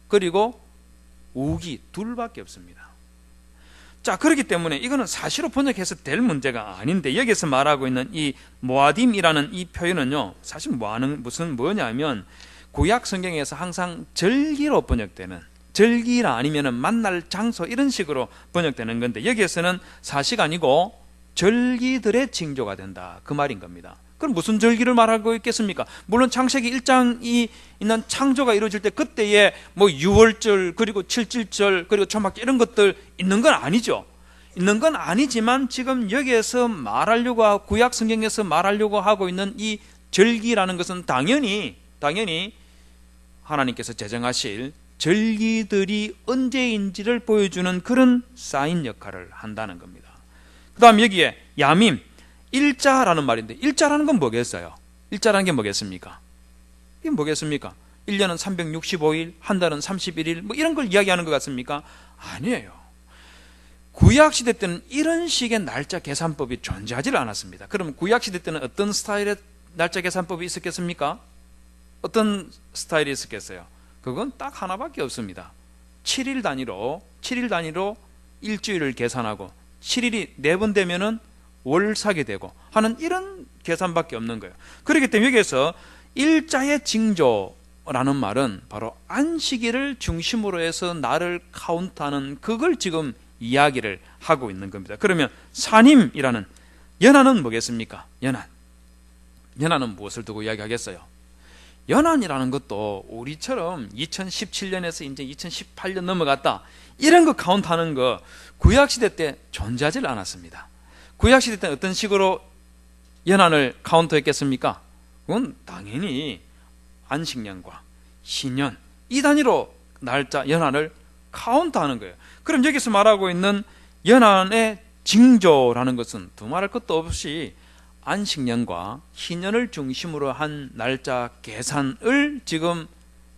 그리고 우기, 둘밖에 없습니다. 자, 그렇기 때문에 이거는 사시로 번역해서 될 문제가 아닌데, 여기서 말하고 있는 이 모아딤이라는 이 표현은요, 사실 뭐냐면 구약 성경에서 항상 절기로 번역되는, 절기나 아니면은 만날 장소 이런 식으로 번역되는 건데, 여기에서는 사시가 아니고 절기들의 징조가 된다, 그 말인 겁니다. 그럼 무슨 절기를 말하고 있겠습니까? 물론 창세기 1장이 있는 창조가 이루어질 때 그때에 뭐 6월절 그리고 7.7절 그리고 초막절 이런 것들 있는 건 아니죠. 있는 건 아니지만 지금 여기에서 말하려고 하고 구약 성경에서 말하려고 하고 있는 이 절기라는 것은 당연히 하나님께서 제정하실 절기들이 언제인지를 보여주는 그런 사인 역할을 한다는 겁니다. 그 다음 여기에 야밈, 일자라는 말인데, 일자라는 건 뭐겠어요? 일자라는 게 뭐겠습니까? 이게 뭐겠습니까? 1년은 365일, 한 달은 31일 뭐 이런 걸 이야기하는 것 같습니까? 아니에요. 구약시대 때는 이런 식의 날짜 계산법이 존재하지 않았습니다. 그럼 구약시대 때는 어떤 스타일의 날짜 계산법이 있었겠습니까? 어떤 스타일이 있었겠어요? 그건 딱 하나밖에 없습니다. 7일 단위로 일주일을 계산하고 7일이 4번 되면은 월 사게 되고 하는 이런 계산밖에 없는 거예요. 그렇기 때문에 여기에서 일자의 징조라는 말은 바로 안식일을 중심으로 해서 날을 카운트하는 그걸 지금 이야기를 하고 있는 겁니다. 그러면 산임이라는 연한은 뭐겠습니까? 연한은 무엇을 두고 이야기하겠어요? 연한이라는 것도 우리처럼 2017년에서 이제 2018년 넘어갔다 이런 거 카운트하는 거 구약시대 때 존재하지 않았습니다. 구약시대 때는 어떤 식으로 연한을 카운트했겠습니까? 그건 당연히 안식년과 신년 이 단위로 날짜 연한을 카운트하는 거예요. 그럼 여기서 말하고 있는 연한의 징조라는 것은 두말할 것도 없이 안식년과 희년을 중심으로 한 날짜 계산을 지금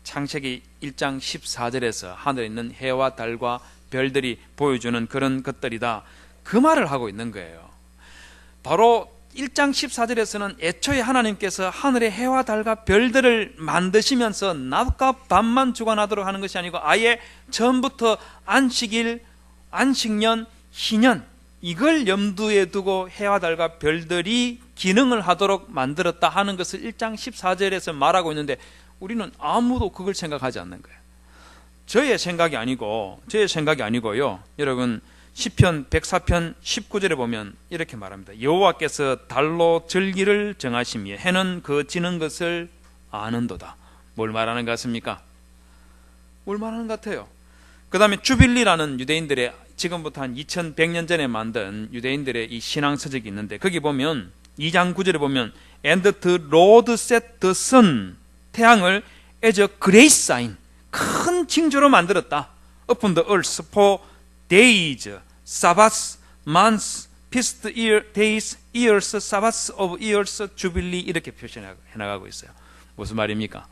창세기 1장 14절에서 하늘에 있는 해와 달과 별들이 보여주는 그런 것들이다, 그 말을 하고 있는 거예요. 바로 1장 14절에서는 애초에 하나님께서 하늘의 해와 달과 별들을 만드시면서 낮과 밤만 주관하도록 하는 것이 아니고 아예 처음부터 안식일, 안식년, 희년 이걸 염두에 두고 해와 달과 별들이 기능을 하도록 만들었다 하는 것을 1장 14절에서 말하고 있는데 우리는 아무도 그걸 생각하지 않는 거예요. 저의 생각이 아니고요. 여러분 시편 104편 19절에 보면 이렇게 말합니다. 여호와께서 달로 절기를 정하시며 해는 그 지는 것을 아는도다. 뭘 말하는 것 같습니까? 뭘 말하는 것 같아요? 그 다음에 주빌리라는 유대인들의 지금부터 한 2100년 전에 만든 유대인들의 이 신앙 서적이 있는데 거기 보면 2장 9절에 보면 And the Lord set the sun, 태양을 as a great sign, 큰 징조로 만들었다. Upon the earth for days, Sabbaths, months, feast days, years, Sabbaths of years, jubilee 이렇게 표시해 나가고 있어요. 무슨 말입니까?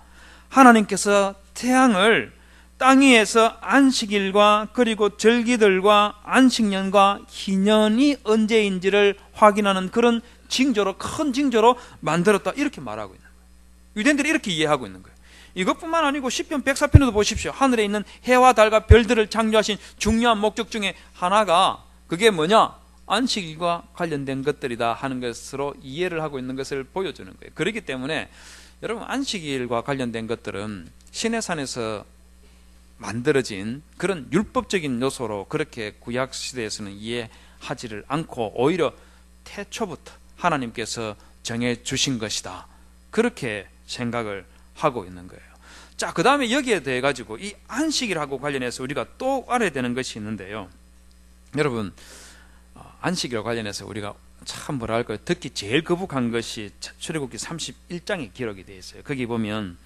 하나님께서 태양을 땅 위에서 안식일과 그리고 절기들과 안식년과 희년이 언제인지를 확인하는 그런 징조로, 큰 징조로 만들었다 이렇게 말하고 있는 거예요. 유대인들이 이렇게 이해하고 있는 거예요. 이것뿐만 아니고 시편 104편에도 보십시오. 하늘에 있는 해와 달과 별들을 창조하신 중요한 목적 중에 하나가 그게 뭐냐? 안식일과 관련된 것들이다 하는 것으로 이해를 하고 있는 것을 보여주는 거예요. 그렇기 때문에 여러분 안식일과 관련된 것들은 시내산에서 만들어진 그런 율법적인 요소로 그렇게 구약시대에서는 이해하지를 않고 오히려 태초부터 하나님께서 정해 주신 것이다, 그렇게 생각을 하고 있는 거예요. 자, 그 다음에 여기에 대해 가지고 이 안식일하고 관련해서 우리가 또 알아야 되는 것이 있는데요. 여러분 안식일과 관련해서 우리가 참 뭐랄까요, 듣기 제일 거북한 것이 출애굽기 31장에 기록이 되어 있어요. 거기 보면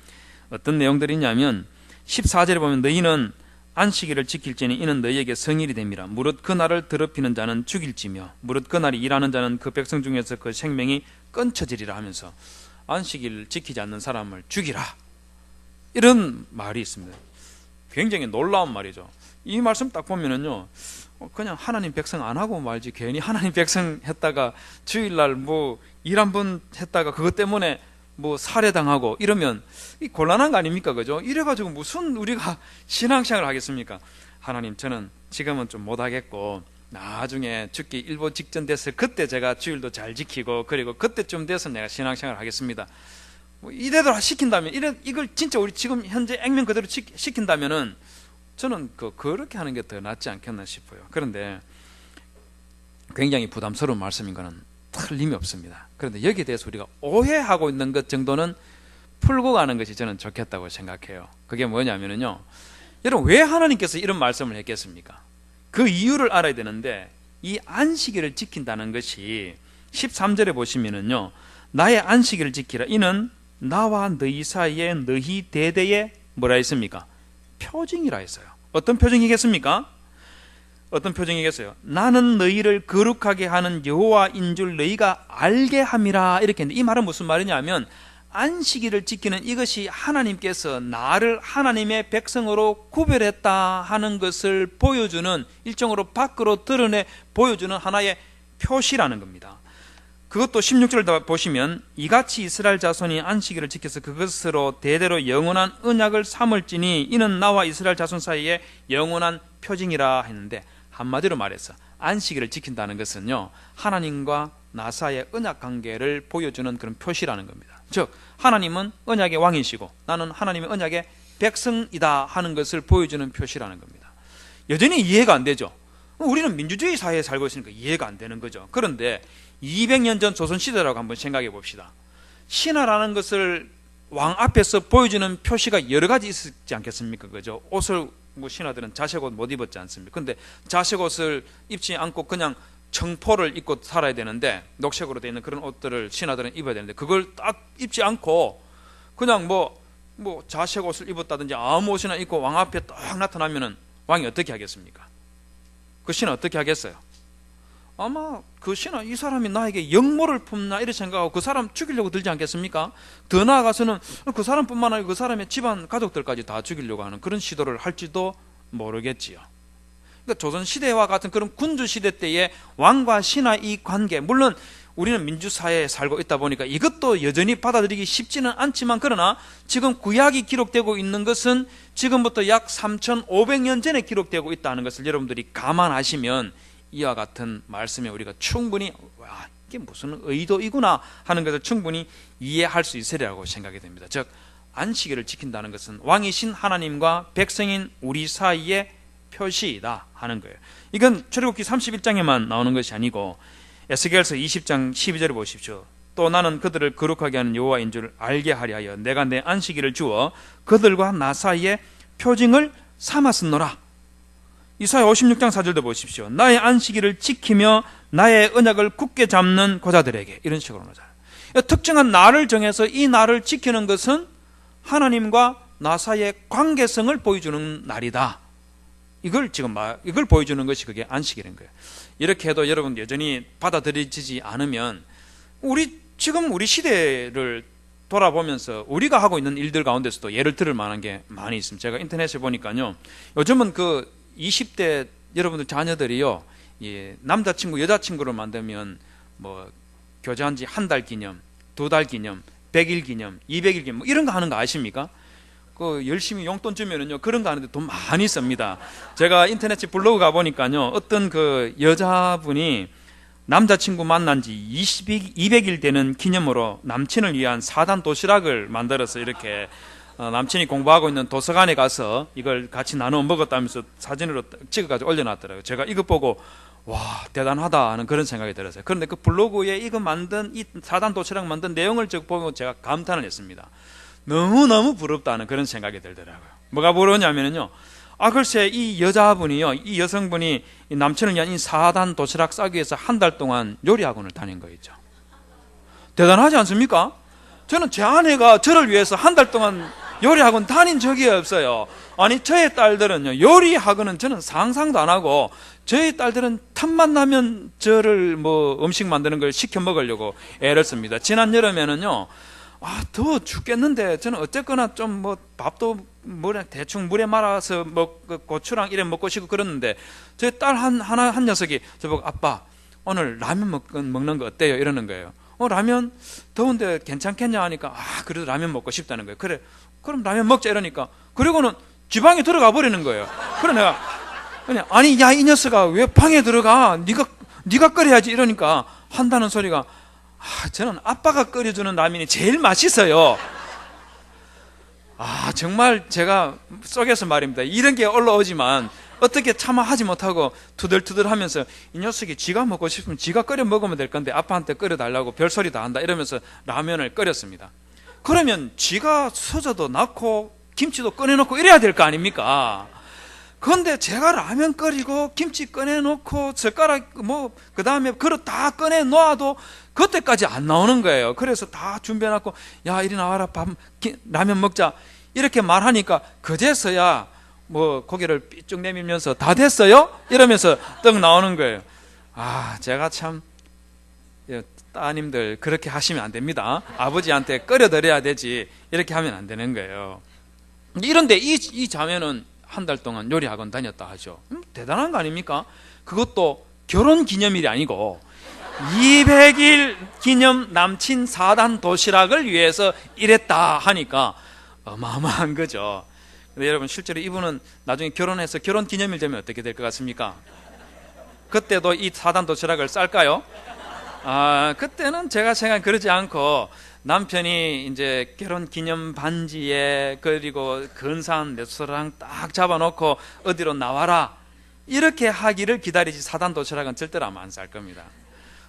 어떤 내용들이 있냐면 14절에 보면 너희는 안식일을 지킬지니 이는 너희에게 성일이 됨이라. 무릇 그 날을 더럽히는 자는 죽일지며 무릇 그 날이 일하는 자는 그 백성 중에서 그 생명이 끊쳐지리라 하면서 안식일을 지키지 않는 사람을 죽이라, 이런 말이 있습니다. 굉장히 놀라운 말이죠. 이 말씀 딱 보면은요, 그냥 하나님 백성 안 하고 말지 괜히 하나님 백성 했다가 주일날 뭐 일 한 번 했다가 그것 때문에 뭐 살해당하고 이러면 이 곤란한 거 아닙니까? 그죠? 이래가지고 무슨 우리가 신앙생활을 하겠습니까? 하나님, 저는 지금은 좀 못하겠고 나중에 죽기 일보 직전 됐을 그때 제가 주일도 잘 지키고 그리고 그때쯤 돼서 내가 신앙생활을 하겠습니다. 뭐 이대로 시킨다면 이걸 진짜 우리 지금 현재 액면 그대로 시킨다면은 저는 그렇게 하는 게 더 낫지 않겠나 싶어요. 그런데 굉장히 부담스러운 말씀인 거는 틀림이 없습니다. 그런데 여기에 대해서 우리가 오해하고 있는 것 정도는 풀고 가는 것이 저는 좋겠다고 생각해요. 그게 뭐냐면요, 여러분 왜 하나님께서 이런 말씀을 했겠습니까? 그 이유를 알아야 되는데 이 안식일을 지킨다는 것이 13절에 보시면은요, 나의 안식일을 지키라. 이는 나와 너희 사이에 너희 대대에 뭐라 했습니까? 표징이라 했어요. 어떤 표징이겠습니까? 어떤 표징이겠어요? 나는 너희를 거룩하게 하는 여호와인 줄 너희가 알게 함이라, 이렇게 했는데 이 말은 무슨 말이냐면 안식일을 지키는 이것이 하나님께서 나를 하나님의 백성으로 구별했다 하는 것을 보여주는, 일종으로 밖으로 드러내 보여주는 하나의 표시라는 겁니다. 그것도 16절 보시면 이같이 이스라엘 자손이 안식일을 지켜서 그것으로 대대로 영원한 언약을 삼을지니 이는 나와 이스라엘 자손 사이에 영원한 표징이라 했는데, 한마디로 말해서 안식일을 지킨다는 것은요, 하나님과 나 사이의 언약 관계를 보여주는 그런 표시라는 겁니다. 즉 하나님은 언약의 왕이시고 나는 하나님의 언약의 백성이다 하는 것을 보여주는 표시라는 겁니다. 여전히 이해가 안 되죠. 우리는 민주주의 사회에 살고 있으니까 이해가 안 되는 거죠. 그런데 200년 전 조선시대라고 한번 생각해 봅시다. 신하라는 것을 왕 앞에서 보여주는 표시가 여러 가지 있지 않겠습니까? 그죠? 옷을 신하들은 자색옷 못 입었지 않습니까? 근데 자색옷을 입지 않고 그냥 청포를 입고 살아야 되는데, 녹색으로 되어 있는 그런 옷들을 신하들은 입어야 되는데, 그걸 딱 입지 않고 그냥 뭐 자색옷을 입었다든지 아무 옷이나 입고 왕 앞에 딱 나타나면은 왕이 어떻게 하겠습니까? 그 신하 어떻게 하겠어요? 아마 그 신하, 이 사람이 나에게 역모를 품나 이렇게 생각하고 그 사람 죽이려고 들지 않겠습니까? 더 나아가서는 그 사람뿐만 아니라 그 사람의 집안 가족들까지 다 죽이려고 하는 그런 시도를 할지도 모르겠지요. 그러니까 조선시대와 같은 그런 군주시대 때의 왕과 신하 이 관계, 물론 우리는 민주사회에 살고 있다 보니까 이것도 여전히 받아들이기 쉽지는 않지만, 그러나 지금 구약이 기록되고 있는 것은 지금부터 약 3,500년 전에 기록되고 있다는 것을 여러분들이 감안하시면 이와 같은 말씀에 우리가 충분히 와, 이게 무슨 의도이구나 하는 것을 충분히 이해할 수 있으리라고 생각이 됩니다. 즉 안식일을 지킨다는 것은 왕이신 하나님과 백성인 우리 사이의 표시이다 하는 거예요. 이건 출애굽기 31장에만 나오는 것이 아니고 에스겔서 20장 12절을 보십시오. 또 나는 그들을 거룩하게 하는 여호와인 줄 알게 하려 하여 내가 내 안식일을 주어 그들과 나 사이에 표징을 삼았으노라. 이사야 56장 4절도 보십시오. 나의 안식일을 지키며 나의 언약을 굳게 잡는 고자들에게, 이런 식으로 나와요. 특정한 날을 정해서 이 날을 지키는 것은 하나님과 나 사이의 관계성을 보여주는 날이다. 이걸 보여주는 것이 그게 안식일인 거예요. 이렇게 해도 여러분 여전히 받아들여지지 않으면 지금 우리 시대를 돌아보면서 우리가 하고 있는 일들 가운데서도 예를 들을 만한 게 많이 있습니다. 제가 인터넷에 보니까요, 요즘은 그 20대 여러분들 자녀들이요, 남자친구 여자친구를 만들면 뭐 교제한 지 한 달 기념, 두 달 기념, 100일 기념, 200일 기념 뭐 이런 거 하는 거 아십니까? 그 열심히 용돈 주면은요 그런 거 하는데 돈 많이 씁니다. 제가 인터넷 블로그 가 보니까요, 어떤 그 여자분이 남자친구 만난 지 200일 되는 기념으로 남친을 위한 4단 도시락을 만들어서 이렇게 남친이 공부하고 있는 도서관에 가서 이걸 같이 나눠 먹었다면서 사진으로 찍어가지고 올려놨더라고요. 제가 이거 보고 와, 대단하다 하는 그런 생각이 들었어요. 그런데 그 블로그에 이 4단 도시락 만든 내용을 보고 제가 감탄을 했습니다. 너무너무 부럽다는 그런 생각이 들더라고요. 뭐가 부러우냐면요, 글쎄 이 여자분이요, 이 여성분이 이 남친을 위한 이 4단 도시락 싸기 위해서 한 달 동안 요리학원을 다닌 거 있죠. 대단하지 않습니까? 저는 제 아내가 저를 위해서 한 달 동안 요리학원 다닌 적이 없어요. 아니 저의 딸들은요, 요리학원은 저는 상상도 안 하고, 저희 딸들은 틈만 나면 저를 뭐 음식 만드는 걸 시켜 먹으려고 애를 씁니다. 지난 여름에는요, 더워 죽겠는데 저는 어쨌거나 좀 뭐 밥도 대충 물에 말아서 고추랑 이래 먹고 싶고 그랬는데, 저희 딸 한 녀석이 저보고 아빠 오늘 라면 먹는 거 어때요? 이러는 거예요. 라면 더운데 괜찮겠냐 하니까 그래도 라면 먹고 싶다는 거예요. 그래 그럼 라면 먹자 이러니까, 그리고는 지방에 들어가 버리는 거예요. 그래 내가 아니 야 이 녀석아 왜 방에 들어가, 네가 끓여야지 이러니까 한다는 소리가, 저는 아빠가 끓여주는 라면이 제일 맛있어요. 정말 제가 속에서 말입니다. 이런 게 올라오지만 어떻게 차마 하지 못하고 투덜투덜 하면서, 이 녀석이 지가 먹고 싶으면 지가 끓여 먹으면 될 건데 아빠한테 끓여달라고 별소리 다 한다 이러면서 라면을 끓였습니다. 그러면 지가 서져도 낳고 김치도 꺼내놓고 이래야 될 거 아닙니까? 그런데 제가 라면 끓이고 김치 꺼내놓고 젓가락 그 다음에 그릇 다 꺼내놓아도 그때까지 안 나오는 거예요. 그래서 다 준비해놨고, 야 이리 나와라, 라면 먹자 이렇게 말하니까 그제서야 고개를 삐쭉 내밀면서 다 됐어요? 이러면서 떡 나오는 거예요. 제가 참 따님들 그렇게 하시면 안 됩니다. 아버지한테 끓여드려야 되지 이렇게 하면 안 되는 거예요. 이런데 이 자매는 한 달 동안 요리학원 다녔다 하죠. 대단한 거 아닙니까? 그것도 결혼 기념일이 아니고 200일 기념 남친 4단 도시락을 위해서 일했다 하니까 어마어마한 거죠. 근데 여러분 실제로 이분은 나중에 결혼해서 결혼 기념일 되면 어떻게 될 것 같습니까? 그때도 이 4단 도시락을 쌀까요? 그때는 제가 생각엔 그러지 않고 남편이 이제 결혼 기념 반지에 그리고 근사한 레스토랑 딱 잡아놓고 어디로 나와라 이렇게 하기를 기다리지 4단 도시락은 절대로 아마 안 쌀 겁니다.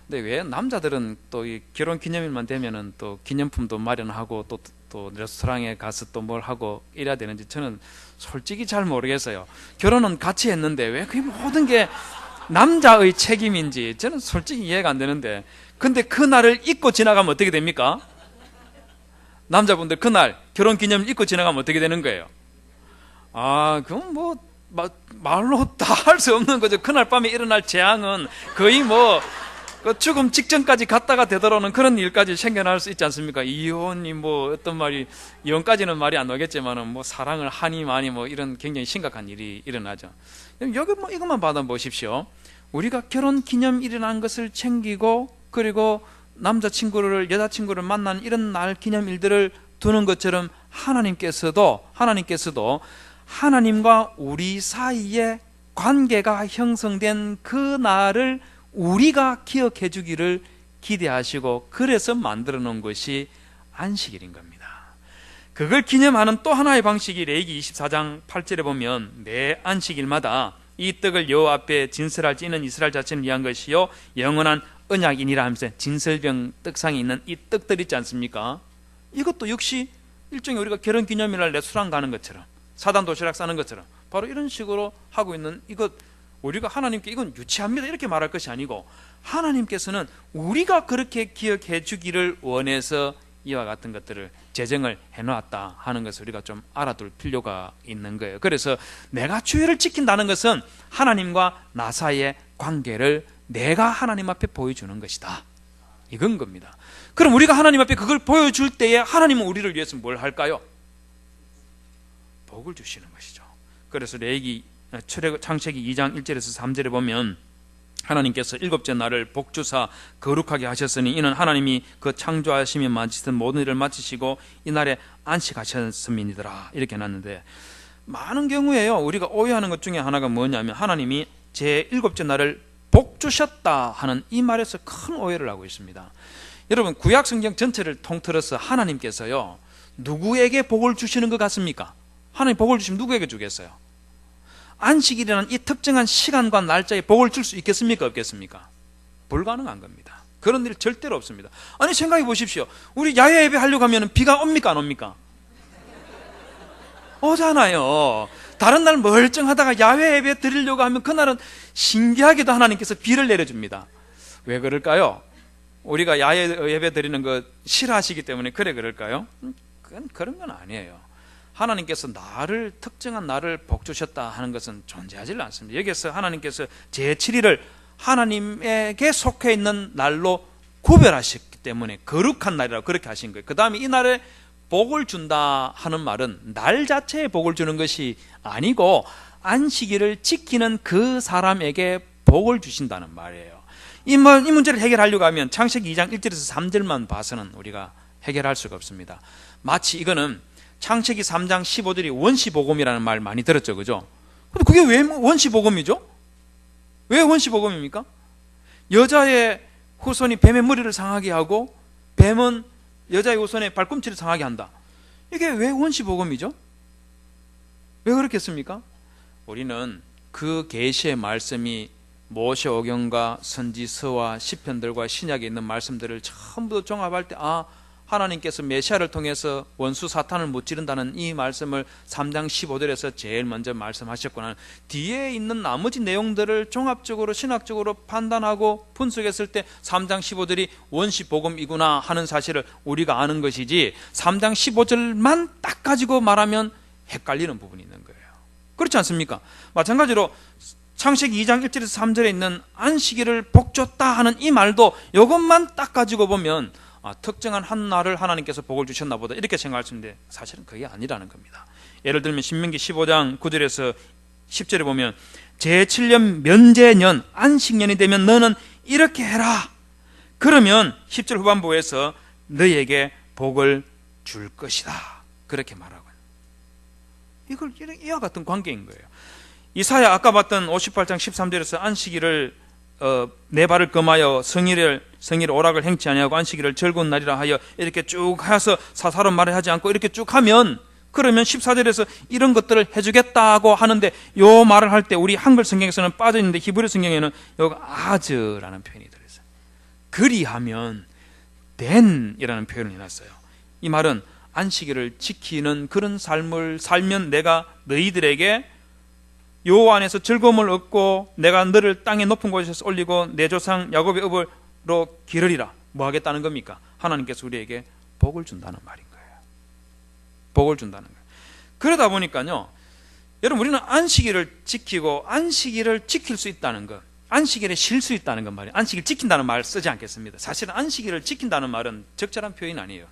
근데 왜 남자들은 또 이 결혼 기념일만 되면은 또 기념품도 마련하고 또 레스토랑에 가서 또 뭘 하고 이래야 되는지 저는 솔직히 잘 모르겠어요. 결혼은 같이 했는데 왜 그 모든 게 남자의 책임인지 저는 솔직히 이해가 안 되는데, 근데 그날을 잊고 지나가면 어떻게 됩니까? 남자분들 그날 결혼 기념일 잊고 지나가면 어떻게 되는 거예요? 그건 뭐 말로 다 할 수 없는 거죠. 그날 밤에 일어날 재앙은 거의 뭐 죽음 직전까지 갔다가 되돌아오는 그런 일까지 생겨날 수 있지 않습니까? 이혼이 뭐 어떤 말이, 이혼까지는 말이 안 나오겠지만은 뭐 사랑을 하니 마니 뭐 이런 굉장히 심각한 일이 일어나죠. 여기 뭐 이것만 받아보십시오. 우리가 결혼 기념일이라는 것을 챙기고 그리고 남자친구를 여자친구를 만나는 이런 날 기념일들을 두는 것처럼 하나님께서도 하나님과 우리 사이에 관계가 형성된 그 날을 우리가 기억해 주기를 기대하시고 그래서 만들어 놓은 것이 안식일인 겁니다. 그걸 기념하는 또 하나의 방식이 레위기 24장 8절에 보면 매 안식일마다 이 떡을 여호와 앞에 진설할 찌는 이스라엘 자손을 위한 것이요 영원한 언약이니라 하면서 진설병 떡상에 있는 이 떡들 있지 않습니까? 이것도 역시 일종의 우리가 결혼기념일날 레스토랑 가는 것처럼 사단 도시락 싸는 것처럼 바로 이런 식으로 하고 있는 이것, 우리가 하나님께 이건 유치합니다 이렇게 말할 것이 아니고 하나님께서는 우리가 그렇게 기억해 주기를 원해서 이와 같은 것들을 제정을 해놓았다 하는 것을 우리가 좀 알아둘 필요가 있는 거예요. 그래서 내가 주일을 지킨다는 것은 하나님과 나 사이의 관계를 내가 하나님 앞에 보여주는 것이다, 이건 겁니다. 그럼 우리가 하나님 앞에 그걸 보여줄 때에 하나님은 우리를 위해서 뭘 할까요? 복을 주시는 것이죠. 그래서 레위기 창세기 2장 1절에서 3절에 보면 하나님께서 일곱째 날을 복주사 거룩하게 하셨으니 이는 하나님이 그 창조하시며 마치던 모든 일을 마치시고 이날에 안식하셨음이니더라 이렇게 해놨는데, 많은 경우에요 우리가 오해하는 것 중에 하나가 뭐냐면 하나님이 제 일곱째 날을 복주셨다 하는 이 말에서 큰 오해를 하고 있습니다. 여러분 구약 성경 전체를 통틀어서 하나님께서요 누구에게 복을 주시는 것 같습니까? 하나님 복을 주시면 누구에게 주겠어요? 안식일이라는 이 특정한 시간과 날짜에 복을 줄 수 있겠습니까? 없겠습니까? 불가능한 겁니다. 그런 일 절대로 없습니다. 아니 생각해 보십시오. 우리 야외 예배 하려고 하면 비가 옵니까 안 옵니까? 오잖아요. 다른 날 멀쩡하다가 야외 예배 드리려고 하면 그날은 신기하게도 하나님께서 비를 내려줍니다. 왜 그럴까요? 우리가 야외 예배 드리는 거 싫어하시기 때문에 그럴까요? 그런 건 아니에요. 하나님께서 특정한 날을 복주셨다 하는 것은 존재하지 않습니다. 여기서 하나님께서 제7일을 하나님에게 속해 있는 날로 구별하셨기 때문에 거룩한 날이라고 그렇게 하신 거예요. 그 다음에 이 날에 복을 준다 하는 말은 날 자체에 복을 주는 것이 아니고 안식일을 지키는 그 사람에게 복을 주신다는 말이에요. 이 문제를 해결하려고 하면 창세기 2장 1절에서 3절만 봐서는 우리가 해결할 수가 없습니다. 마치 이거는 창세기 3장 15절이 원시복음이라는 말 많이 들었죠, 그죠? 근데 그게 왜 원시복음이죠? 왜 원시복음입니까? 여자의 후손이 뱀의 머리를 상하게 하고 뱀은 여자의 후손의 발꿈치를 상하게 한다. 이게 왜 원시복음이죠? 왜 그렇겠습니까? 우리는 그 계시의 말씀이 모세오경과 선지서와 시편들과 신약에 있는 말씀들을 전부 종합할 때 하나님께서 메시아를 통해서 원수 사탄을 무찌른다는 이 말씀을 3장 15절에서 제일 먼저 말씀하셨구나, 뒤에 있는 나머지 내용들을 종합적으로 신학적으로 판단하고 분석했을 때 3장 15절이 원시복음이구나 하는 사실을 우리가 아는 것이지 3장 15절만 딱 가지고 말하면 헷갈리는 부분이 있는 거예요. 그렇지 않습니까? 마찬가지로 창세기 2장 1절에서 3절에 있는 안식일을 복 줬다 하는 이 말도 이것만 딱 가지고 보면 특정한 한 날을 하나님께서 복을 주셨나 보다 이렇게 생각할 수 있는데 사실은 그게 아니라는 겁니다. 예를 들면 신명기 15장 9절에서 10절에 보면 제7년 면제년 안식년이 되면 너는 이렇게 해라. 그러면 10절 후반부에서 너희에게 복을 줄 것이다. 그렇게 말하고요. 이걸 이와 같은 관계인 거예요. 이사야 아까 봤던 58장 13절에서 안식일을 내 발을 금하여 성일을 오락을 행치 아니하고 안식일을 즐거운 날이라 하여 이렇게 쭉 해서 사사로운 말을 하지 않고 이렇게 쭉 하면 그러면 14절에서 이런 것들을 해주겠다고 하는데 요 말을 할 때 우리 한글 성경에서는 빠져있는데 히브리 성경에는 여기 아즈라는 표현이 들어있어요. 그리하면 된이라는 표현을 해놨어요. 이 말은 안식일을 지키는 그런 삶을 살면 내가 너희들에게 요 안에서 즐거움을 얻고 내가 너를 땅의 높은 곳에서 올리고 내 조상 야곱의 업으로 기르리라. 뭐 하겠다는 겁니까? 하나님께서 우리에게 복을 준다는 말인 거예요. 복을 준다는 거예요. 그러다 보니까요, 여러분 우리는 안식일을 지키고 안식일을 지킬 수 있다는 것, 안식일에 쉴 수 있다는 것 말이에요. 안식일 지킨다는 말 쓰지 않겠습니다. 사실은 안식일을 지킨다는 말은 적절한 표현이 아니에요.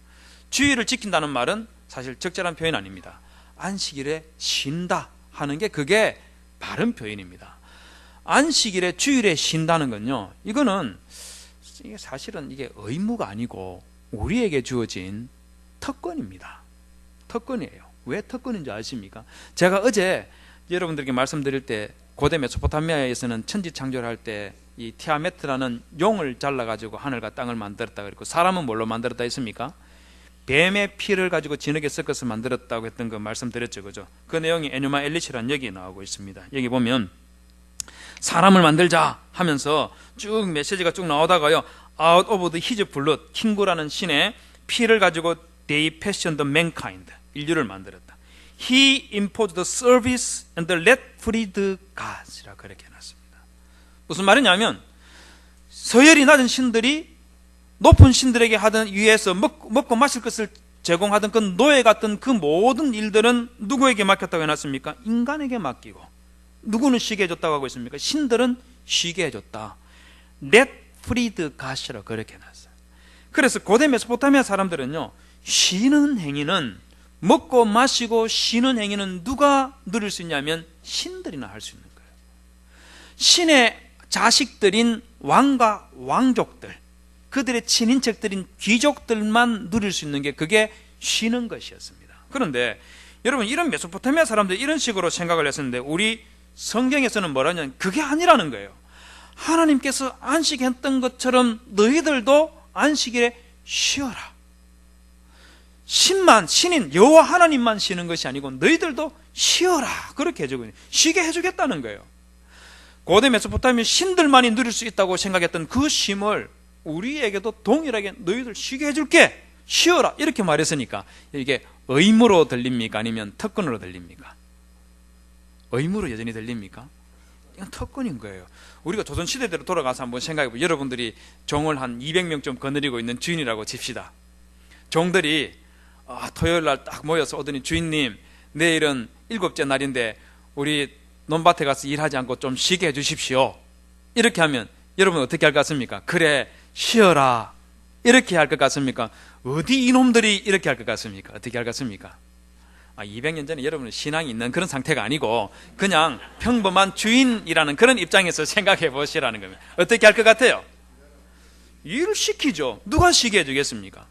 주일을 지킨다는 말은 사실 적절한 표현 아닙니다. 안식일에 쉰다 하는 게 그게 바른 표현입니다. 안식일에 주일에 쉰다는 건요, 이거는 이게 사실은 이게 의무가 아니고 우리에게 주어진 특권입니다. 특권이에요. 왜 특권인지 아십니까? 제가 어제 여러분들에게 말씀드릴 때 고대 메소포타미아에서는 천지 창조를 할 때 이 티아메트라는 용을 잘라가지고 하늘과 땅을 만들었다 그랬고 사람은 뭘로 만들었다 했습니까? 뱀의 피를 가지고 진흙에 섞어서 만들었다고 했던 거 말씀드렸죠, 그죠? 그 내용이 에뉴마 엘리시라는 여기 나오고 있습니다. 여기 보면 사람을 만들자 하면서 쭉 메시지가 쭉 나오다가요, Out of the his blood, 킹구라는 신의 피를 가지고 they fashioned mankind, 인류를 만들었다. He imposed the service and let freed gods이라 그렇게 해놨습니다. 무슨 말이냐면 서열이 낮은 신들이 높은 신들에게 하던 위에서 먹고 마실 것을 제공하던 그 노예 같은 그 모든 일들은 누구에게 맡겼다고 해놨습니까? 인간에게 맡기고. 누구는 쉬게 해줬다고 하고 있습니까? 신들은 쉬게 해줬다. Let freed God이라 그렇게 해놨어요. 그래서 고대 메소포타미아 사람들은요, 쉬는 행위는, 먹고 마시고 쉬는 행위는 누가 누릴 수 있냐면 신들이나 할 수 있는 거예요. 신의 자식들인 왕과 왕족들, 그들의 친인척들인 귀족들만 누릴 수 있는 게 그게 쉬는 것이었습니다. 그런데 여러분, 이런 메소포타미아 사람들이 이런 식으로 생각을 했었는데 우리 성경에서는 뭐라냐면 그게 아니라는 거예요. 하나님께서 안식했던 것처럼 너희들도 안식일에 쉬어라. 신인 여호와 하나님만 쉬는 것이 아니고 너희들도 쉬어라. 그렇게 해주고 쉬게 해주겠다는 거예요. 고대 메소포타미아 신들만이 누릴 수 있다고 생각했던 그 쉼을 우리에게도 동일하게 너희들 쉬게 해줄게, 쉬어라 이렇게 말했으니까 이게 의무로 들립니까? 아니면 특권으로 들립니까? 의무로 여전히 들립니까? 이건 특권인 거예요. 우리가 조선시대대로 돌아가서 한번 생각해보면 여러분들이 종을 한 200명 좀 거느리고 있는 주인이라고 칩시다. 종들이 토요일날 딱 모여서 오더니 주인님, 내일은 7째 날인데 우리 논밭에 가서 일하지 않고 좀 쉬게 해주십시오. 이렇게 하면 여러분 어떻게 할 것 같습니까? 그래, 쉬어라 이렇게 할 것 같습니까? 어디 이놈들이 이렇게 할 것 같습니까? 어떻게 할 것 같습니까? 200년 전에 여러분은 신앙이 있는 그런 상태가 아니고 그냥 평범한 주인이라는 그런 입장에서 생각해 보시라는 겁니다. 어떻게 할 것 같아요? 일을 시키죠. 누가 쉬게 해주겠습니까?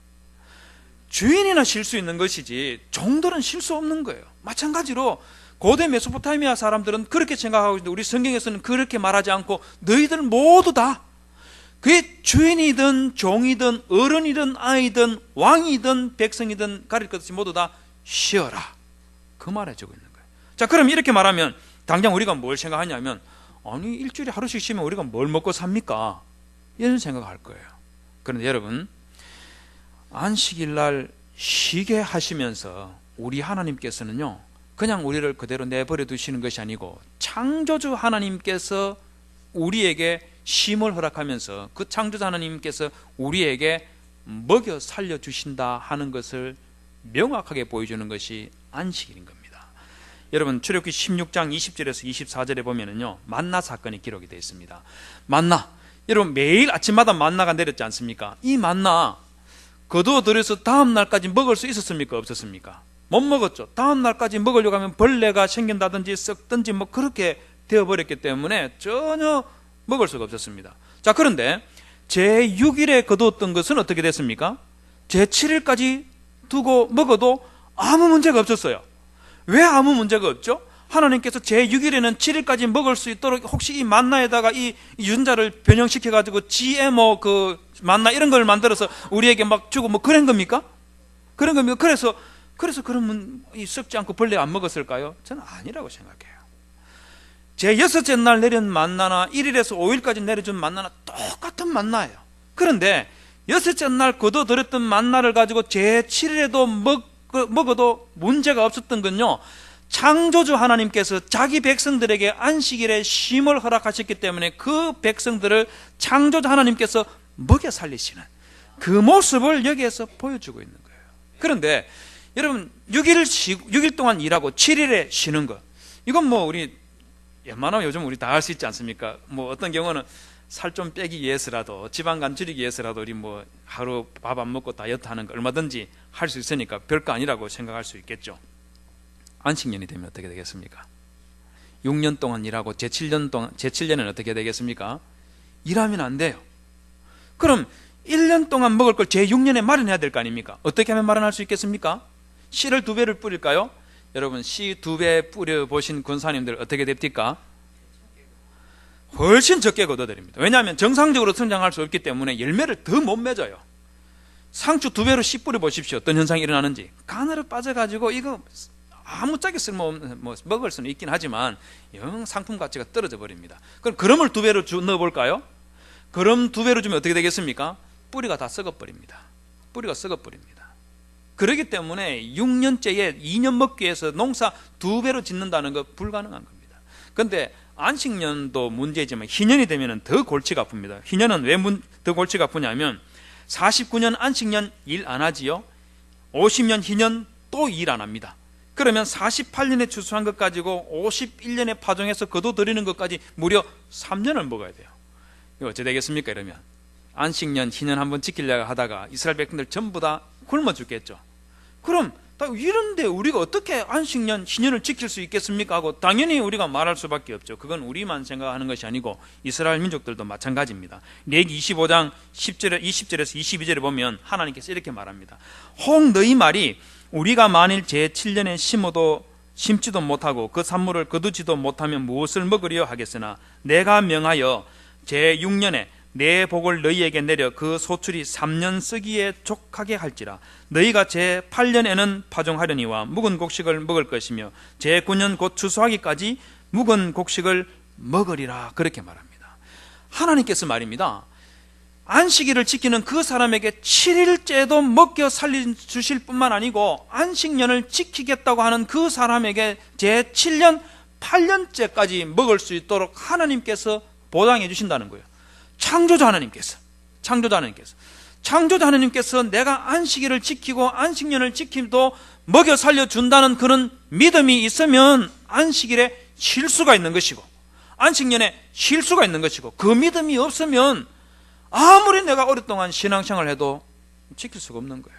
주인이나 쉴 수 있는 것이지 종들은 쉴 수 없는 거예요. 마찬가지로 고대 메소포타미아 사람들은 그렇게 생각하고 있는데 우리 성경에서는 그렇게 말하지 않고 너희들 모두 다, 그게 주인이든 종이든 어른이든 아이든 왕이든 백성이든 가릴 것 없이 모두 다 쉬어라, 그 말해주고 있는 거예요. 자, 그럼 이렇게 말하면 당장 우리가 뭘 생각하냐면, 아니 일주일에 하루씩 쉬면 우리가 뭘 먹고 삽니까? 이런 생각할 거예요. 그런데 여러분, 안식일 날 쉬게 하시면서 우리 하나님께서는요, 그냥 우리를 그대로 내버려 두시는 것이 아니고 창조주 하나님께서 우리에게 쉼을 허락하면서 그 창조주 하나님께서 우리에게 먹여 살려주신다 하는 것을 명확하게 보여주는 것이 안식일인 겁니다. 여러분 출애굽기 16장 20절에서 24절에 보면은요, 만나 사건이 기록이 되어 있습니다. 만나, 여러분 매일 아침마다 만나가 내렸지 않습니까? 이 만나 거두어들여서 다음 날까지 먹을 수 있었습니까? 없었습니까? 못 먹었죠. 다음 날까지 먹으려고 하면 벌레가 생긴다든지 썩든지 뭐 그렇게 되어버렸기 때문에 전혀 먹을 수가 없었습니다. 자, 그런데 제6일에 거두었던 것은 어떻게 됐습니까? 제7일까지 두고 먹어도 아무 문제가 없었어요. 왜 아무 문제가 없죠? 하나님께서 제6일에는 7일까지 먹을 수 있도록 혹시 이 만나에다가 이 유전자를 변형시켜가지고 GMO 그 만나 이런 걸 만들어서 우리에게 막 주고 뭐 그런 겁니까? 그런 겁니까? 그래서 그러면 이 썩지 않고 벌레 안 먹었을까요? 저는 아니라고 생각해요. 제6째 날 내린 만나나 1일에서 5일까지 내려준 만나나 똑같은 만나예요. 그런데 6째 날 거둬들였던 만나를 가지고 제7일에도 먹어도 문제가 없었던 건요, 창조주 하나님께서 자기 백성들에게 안식일에 쉼을 허락하셨기 때문에 그 백성들을 창조주 하나님께서 먹여 살리시는 그 모습을 여기에서 보여주고 있는 거예요. 그런데 여러분 6일 동안 일하고 7일에 쉬는 것, 이건 뭐 우리 웬만하면 요즘 우리 다 할 수 있지 않습니까? 뭐 어떤 경우는 살 좀 빼기 위해서라도, 지방간 줄이기 위해서라도 우리 뭐 하루 밥 안 먹고 다이어트 하는 거 얼마든지 할 수 있으니까 별거 아니라고 생각할 수 있겠죠. 안식년이 되면 어떻게 되겠습니까? 6년 동안 일하고 제7년은 어떻게 되겠습니까? 일하면 안 돼요. 그럼 1년 동안 먹을 걸 제6년에 마련해야 될 거 아닙니까? 어떻게 하면 마련할 수 있겠습니까? 씨를 2배를 뿌릴까요? 여러분 씨 2배 뿌려보신 군사님들 어떻게 됩니까? 훨씬 적게 거둬들입니다. 왜냐하면 정상적으로 성장할 수 없기 때문에 열매를 더 못 맺어요. 상추 2배로 씨 뿌려보십시오. 어떤 현상이 일어나는지. 가늘어 빠져가지고 이거 아무짝에 쓸모없는, 뭐 먹을 수는 있긴 하지만 영 상품 가치가 떨어져 버립니다. 그럼 그럼을 2배로 넣어볼까요? 그럼 2배로 주면 어떻게 되겠습니까? 뿌리가 다 썩어버립니다. 뿌리가 썩어버립니다. 그렇기 때문에 6년째에 2년 먹기 위해서 농사 2배로 짓는다는 거 불가능한 겁니다. 그런데 안식년도 문제지만 희년이 되면 더 골치가 아픕니다. 희년은 왜 더 골치가 아프냐면 49년 안식년 일 안 하지요. 50년 희년 또 일 안 합니다. 그러면 48년에 추수한 것 가지고 51년에 파종해서 거둬들이는 것까지 무려 3년을 먹어야 돼요. 이거 어찌 되겠습니까? 이러면 안식년, 희년 한번 지키려고 하다가 이스라엘 백성들 전부 다 굶어 죽겠죠. 그럼 이런데 우리가 어떻게 안식년, 희년을 지킬 수 있겠습니까? 하고 당연히 우리가 말할 수밖에 없죠. 그건 우리만 생각하는 것이 아니고 이스라엘 민족들도 마찬가지입니다. 레위기 25장 20절에서 22절에 보면 하나님께서 이렇게 말합니다. 혹 너희 말이 우리가 만일 제7년에 심지도 못하고 그 산물을 거두지도 못하면 무엇을 먹으려 하겠으나 내가 명하여 제6년에 내 복을 너희에게 내려 그 소출이 3년 쓰기에 족하게 할지라. 너희가 제8년에는 파종하려니와 묵은 곡식을 먹을 것이며 제9년 곧 추수하기까지 묵은 곡식을 먹으리라. 그렇게 말합니다. 하나님께서 말입니다. 안식일을 지키는 그 사람에게 7일째도 먹여 살려주실 뿐만 아니고 안식년을 지키겠다고 하는 그 사람에게 제7년 8년째까지 먹을 수 있도록 하나님께서 보장해 주신다는 거예요. 창조자 하나님께서 내가 안식일을 지키고 안식년을 지킴도 먹여 살려준다는 그런 믿음이 있으면 안식일에 쉴 수가 있는 것이고 안식년에 쉴 수가 있는 것이고, 그 믿음이 없으면 아무리 내가 오랫동안 신앙생활을 해도 지킬 수가 없는 거예요.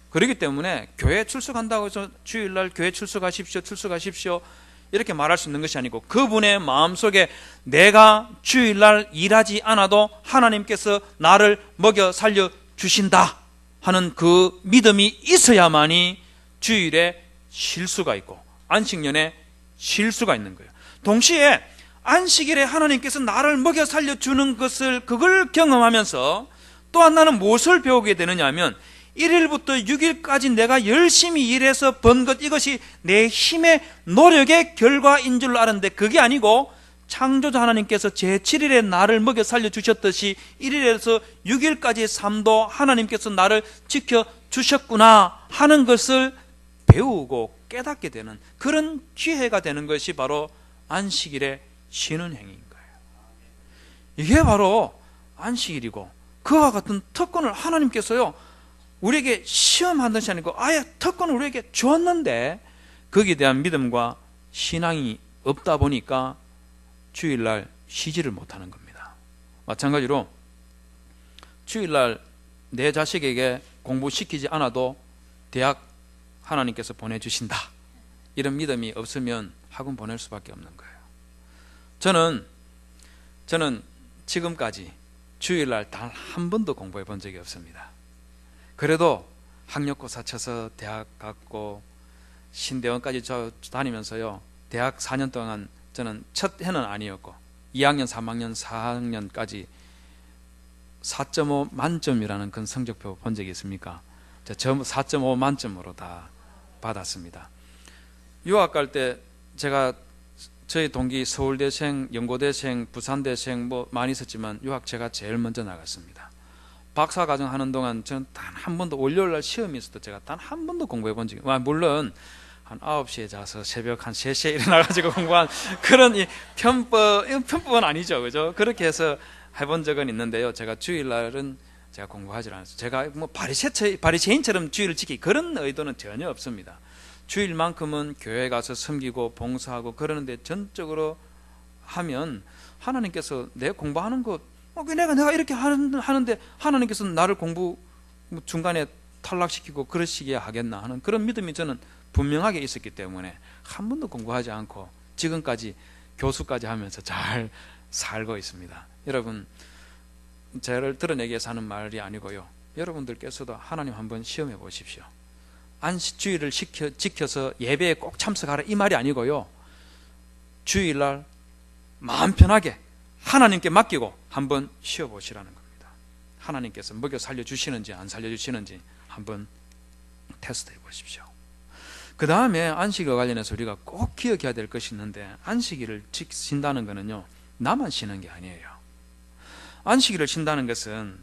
그렇기 때문에 교회 출석한다고 해서 주일날 교회 출석하십시오 이렇게 말할 수 있는 것이 아니고, 그분의 마음속에 내가 주일날 일하지 않아도 하나님께서 나를 먹여 살려 주신다 하는 그 믿음이 있어야만이 주일에 쉴 수가 있고 안식년에 쉴 수가 있는 거예요. 동시에 안식일에 하나님께서 나를 먹여 살려 주는 그걸 경험하면서 또한 나는 무엇을 배우게 되느냐 하면 1일부터 6일까지 내가 열심히 일해서 번 것, 이것이 내 힘의 노력의 결과인 줄 알았는데 그게 아니고 창조자 하나님께서 제7일에 나를 먹여 살려주셨듯이 1일에서 6일까지의 삶도 하나님께서 나를 지켜주셨구나 하는 것을 배우고 깨닫게 되는 그런 기회가 되는 것이 바로 안식일에 쉬는 행위인 거예요. 이게 바로 안식일이고, 그와 같은 특권을 하나님께서요 우리에게 시험한 것이 아니고 아예 특권을 우리에게 주었는데 거기에 대한 믿음과 신앙이 없다 보니까 주일날 쉬지를 못하는 겁니다. 마찬가지로 주일날 내 자식에게 공부시키지 않아도 대학 하나님께서 보내주신다, 이런 믿음이 없으면 학원 보낼 수밖에 없는 거예요. 저는 지금까지 주일날 단 한 번도 공부해 본 적이 없습니다. 그래도 학력고사 쳐서 대학 갔고 신대원까지 다니면서요, 대학 4년 동안 저는 첫 해는 아니었고 2학년, 3학년, 4학년까지 4.5 만점이라는 그런 성적표 본 적이 있습니까? 4.5 만점으로 다 받았습니다. 유학 갈 때 제가 저희 동기 서울대생, 연고대생, 부산대생 뭐 많이 있었지만 유학 제가 제일 먼저 나갔습니다. 박사과정 하는 동안 저는 단 한 번도, 월요일날 시험이 있어도 제가 단 한 번도 공부해 본 적이, 물론 한 9시에 자서 새벽 한 3시에 일어나가지고 공부한 그런 편법은 아니죠, 그죠? 그렇게 해서 해본 적은 있는데요, 제가 주일날은 제가 공부하지 않았어요. 제가 뭐 바리새인처럼 주일을 지키 그런 의도는 전혀 없습니다. 주일만큼은 교회 가서 섬기고 봉사하고 그러는데 전적으로 하면 하나님께서 내 공부하는 거 내가 이렇게 하는데 하나님께서 나를 공부 중간에 탈락시키고 그러시게 하겠나 하는 그런 믿음이 저는 분명하게 있었기 때문에 한 번도 공부하지 않고 지금까지 교수까지 하면서 잘 살고 있습니다. 여러분, 저를 드러내기 위해서 하는 말이 아니고요, 여러분들께서도 하나님 한번 시험해 보십시오. 안식주일을 지켜서 예배에 꼭 참석하라, 이 말이 아니고요, 주일날 마음 편하게 하나님께 맡기고 한번 쉬어보시라는 겁니다. 하나님께서 먹여 살려주시는지 안 살려주시는지 한번 테스트해 보십시오. 그 다음에 안식일과 관련해서 우리가 꼭 기억해야 될 것이 있는데, 안식일을 쉰다는 것은요, 나만 쉬는 게 아니에요. 안식일을 쉰다는 것은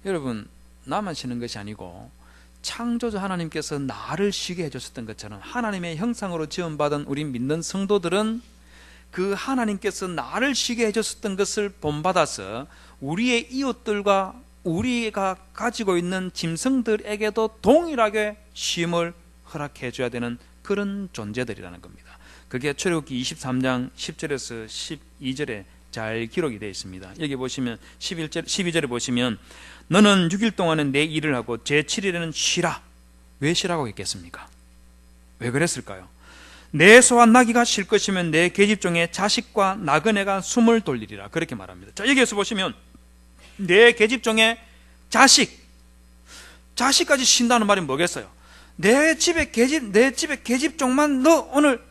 여러분, 나만 쉬는 것이 아니고 창조주 하나님께서 나를 쉬게 해줬었던 것처럼 하나님의 형상으로 지음받은 우리 믿는 성도들은 그 하나님께서 나를 쉬게 해줬었던 것을 본받아서 우리의 이웃들과 우리가 가지고 있는 짐승들에게도 동일하게 쉼을 허락해 줘야 되는 그런 존재들이라는 겁니다. 그게 출애굽기 23장 10절에서 12절에 잘 기록이 되어 있습니다. 여기 보시면 12절에 보시면 너는 6일 동안은 내 일을 하고 제7일에는 쉬라. 왜 쉬라고 했겠습니까? 왜 그랬을까요? 내 소와 나귀가 쉴 것이면 내 계집 중에 자식과 나그네가 숨을 돌리리라, 그렇게 말합니다. 자, 여기에서 보시면 내 계집 중에 자식까지 쉰다는 말이 뭐겠어요? 내 집에 계집 쪽만 너 오늘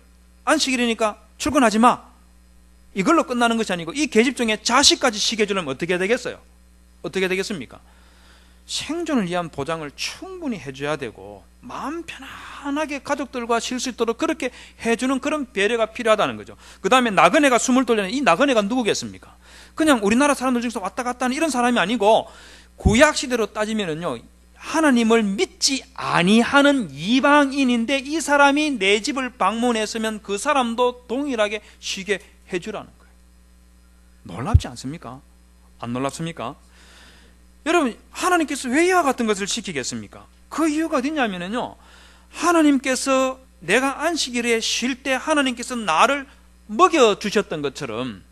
안식일이니까 출근하지 마, 이걸로 끝나는 것이 아니고 이 계집 중에 자식까지 쉬게 해주려면 어떻게 되겠어요? 어떻게 되겠습니까? 생존을 위한 보장을 충분히 해줘야 되고 마음 편안하게 가족들과 쉴 수 있도록 그렇게 해주는 그런 배려가 필요하다는 거죠. 그 다음에 나그네가 숨을 돌리는 이 나그네가 누구겠습니까? 그냥 우리나라 사람들 중에서 왔다 갔다 하는 이런 사람이 아니고 구약시대로 따지면은요, 하나님을 믿지 아니하는 이방인인데 이 사람이 내 집을 방문했으면 그 사람도 동일하게 쉬게 해주라는 거예요. 놀랍지 않습니까? 안 놀랍습니까? 여러분, 하나님께서 왜 이와 같은 것을 시키겠습니까? 그 이유가 어디냐면요, 하나님께서 내가 안식일에 쉴 때 하나님께서 나를 먹여주셨던 것처럼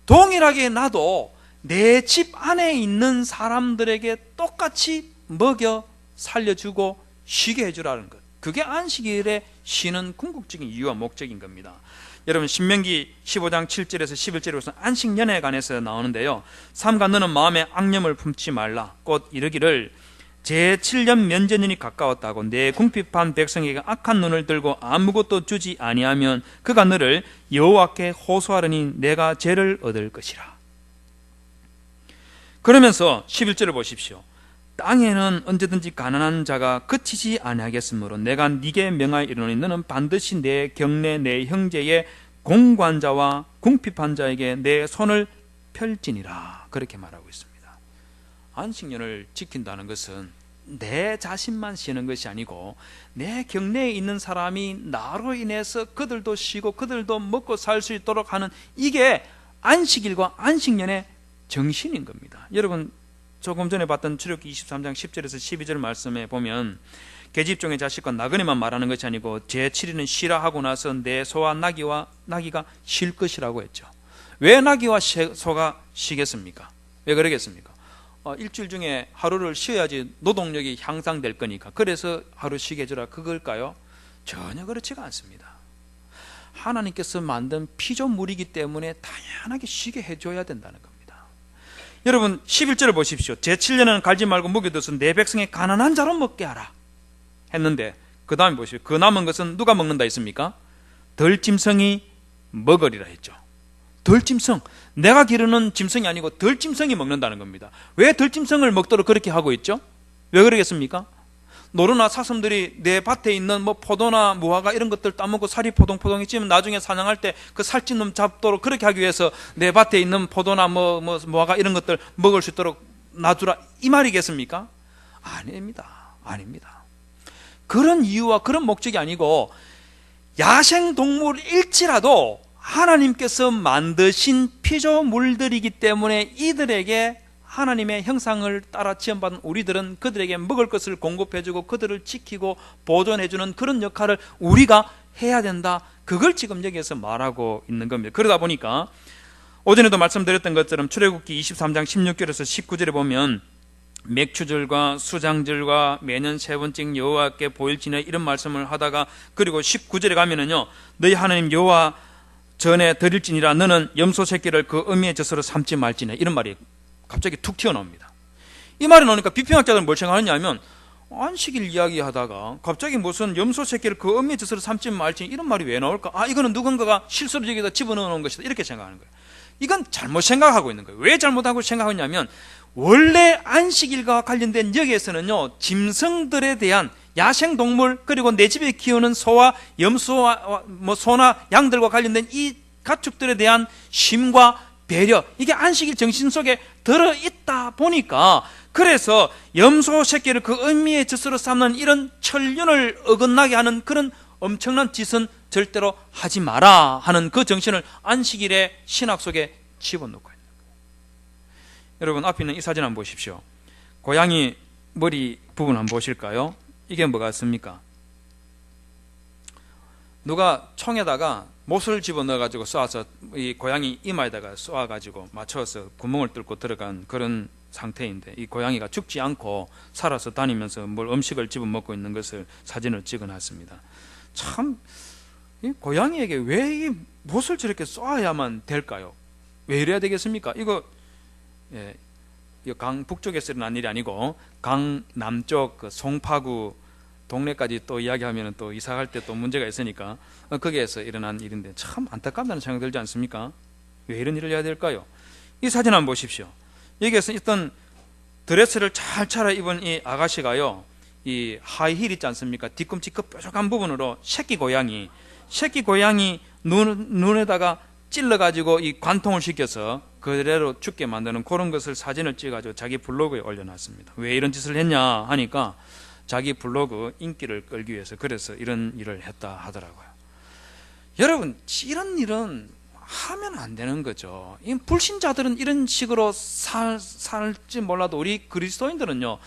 동일하게 나도 내 집 안에 있는 사람들에게 똑같이 먹여 살려주고 쉬게 해주라는 것, 그게 안식일에 쉬는 궁극적인 이유와 목적인 겁니다. 여러분, 신명기 15장 7절에서 11절에 보면 안식년에 관해서 나오는데요, 삼가 너는 마음에 악념을 품지 말라. 곧 이르기를 제7년 면제년이 가까웠다고 내 궁핍한 백성에게 악한 눈을 들고 아무것도 주지 아니하면 그가 너를 여호와께 호소하려니 내가 죄를 얻을 것이라. 그러면서 11절을 보십시오. 땅에는 언제든지 가난한 자가 그치지 아니하겠으므로 내가 네게 명하여 이르노니 너는 반드시 내 경내 내 형제의 공관자와 궁핍한 자에게 내 손을 펼지니라, 그렇게 말하고 있습니다. 안식년을 지킨다는 것은 내 자신만 쉬는 것이 아니고 내 경내에 있는 사람이 나로 인해서 그들도 쉬고 그들도 먹고 살 수 있도록 하는, 이게 안식일과 안식년의 정신인 겁니다. 여러분, 조금 전에 봤던 출애굽기 23장 10절에서 12절 말씀에 보면 계집종의 자식과 나그네만 말하는 것이 아니고 제7일은 쉬라 하고 나서 내 소와 나귀가 쉴 것이라고 했죠. 왜 나귀와 소가 쉬겠습니까? 왜 그러겠습니까? 일주일 중에 하루를 쉬어야지 노동력이 향상될 거니까 그래서 하루 쉬게 해주라 그걸까요? 전혀 그렇지가 않습니다. 하나님께서 만든 피조물이기 때문에 당연하게 쉬게 해줘야 된다는 겁니다. 여러분 11절을 보십시오. 제7년은 갈지 말고 먹여둬서 내 백성의 가난한 자로 먹게 하라 했는데 그 다음에 보십시오. 그 남은 것은 누가 먹는다 했습니까? 덜짐승이 먹으리라 했죠. 덜짐승, 내가 기르는 짐승이 아니고 덜짐승이 먹는다는 겁니다. 왜 덜짐승을 먹도록 그렇게 하고 있죠? 왜 그러겠습니까? 노루나 사슴들이 내 밭에 있는 포도나 무화과 이런 것들 따먹고 살이 포동포동이 찌면 나중에 사냥할 때 그 살찐 놈 잡도록 그렇게 하기 위해서 내 밭에 있는 포도나 무화과 이런 것들 먹을 수 있도록 놔두라 이 말이겠습니까? 아닙니다. 그런 이유와 그런 목적이 아니고 야생동물일지라도 하나님께서 만드신 피조물들이기 때문에 이들에게 하나님의 형상을 따라 지음받은 우리들은 그들에게 먹을 것을 공급해주고 그들을 지키고 보존해주는 그런 역할을 우리가 해야 된다. 그걸 지금 여기에서 말하고 있는 겁니다. 그러다 보니까 오전에도 말씀드렸던 것처럼 출애굽기 23장 16절에서 19절에 보면 맥추절과 수장절과 매년 세 번째 여호와께 보일지니 이런 말씀을 하다가 그리고 19절에 가면은요 너희 하나님 여호와 전에 드릴지니라 너는 염소 새끼를 그 어미의 젖으로 삼지 말지니 이런 말이 갑자기 툭 튀어나옵니다. 이 말이 나오니까 비평학자들은 뭘 생각하느냐 하면 안식일 이야기하다가 갑자기 무슨 염소 새끼를 그 어미의 젖으로 삼지 말지 이런 말이 왜 나올까? 이거는 누군가가 실수로 여기다 집어넣어 놓은 것이다 이렇게 생각하는 거예요. 이건 잘못 생각하고 있는 거예요. 왜 잘못하고 생각하냐면 원래 안식일과 관련된 여기에서는요 짐승들에 대한 야생동물 그리고 내 집에 키우는 소와 염소와 소나 양들과 관련된 이 가축들에 대한 쉼과 배려 이게 안식일 정신 속에 들어있다 보니까 그래서 염소 새끼를 그 어미의 젖으로 삼는 이런 천륜을 어긋나게 하는 그런 엄청난 짓은 절대로 하지 마라 하는 그 정신을 안식일의 신학 속에 집어넣고 있는 거예요. 여러분 앞에 있는 이 사진 한번 보십시오. 고양이 머리 부분 한번 보실까요? 이게 뭐 같습니까? 누가 총에다가 못을 집어넣어가지고 쏴서 이 고양이 이마에다가 쏴가지고 맞춰서 구멍을 뚫고 들어간 그런 상태인데 이 고양이가 죽지 않고 살아서 다니면서 뭘 음식을 집어먹고 있는 것을 사진을 찍어놨습니다. 참 이 고양이에게 왜 이 못을 저렇게 쏴야만 될까요? 왜 이래야 되겠습니까? 이거 강 북쪽에서 일어난 일이 아니고 강 남쪽 그 송파구 동네까지 또 이야기하면 또 이사갈 때 또 문제가 있으니까 거기에서 일어난 일인데 참 안타깝다는 생각이 들지 않습니까? 왜 이런 일을 해야 될까요? 이 사진 한번 보십시오. 여기에서 있던 드레스를 잘 차려입은 이 아가씨가요 이 하이힐 있지 않습니까? 뒤꿈치 그 뾰족한 부분으로 새끼 고양이 눈에다가 찔러가지고 이 관통을 시켜서 그대로 죽게 만드는 그런 것을 사진을 찍어가지고 자기 블로그에 올려놨습니다. 왜 이런 짓을 했냐 하니까 자기 블로그 인기를 끌기 위해서 그래서 이런 일을 했다 하더라고요. 여러분 이런 일은 하면 안 되는 거죠. 불신자들은 이런 식으로 살지 몰라도 우리 그리스도인들은요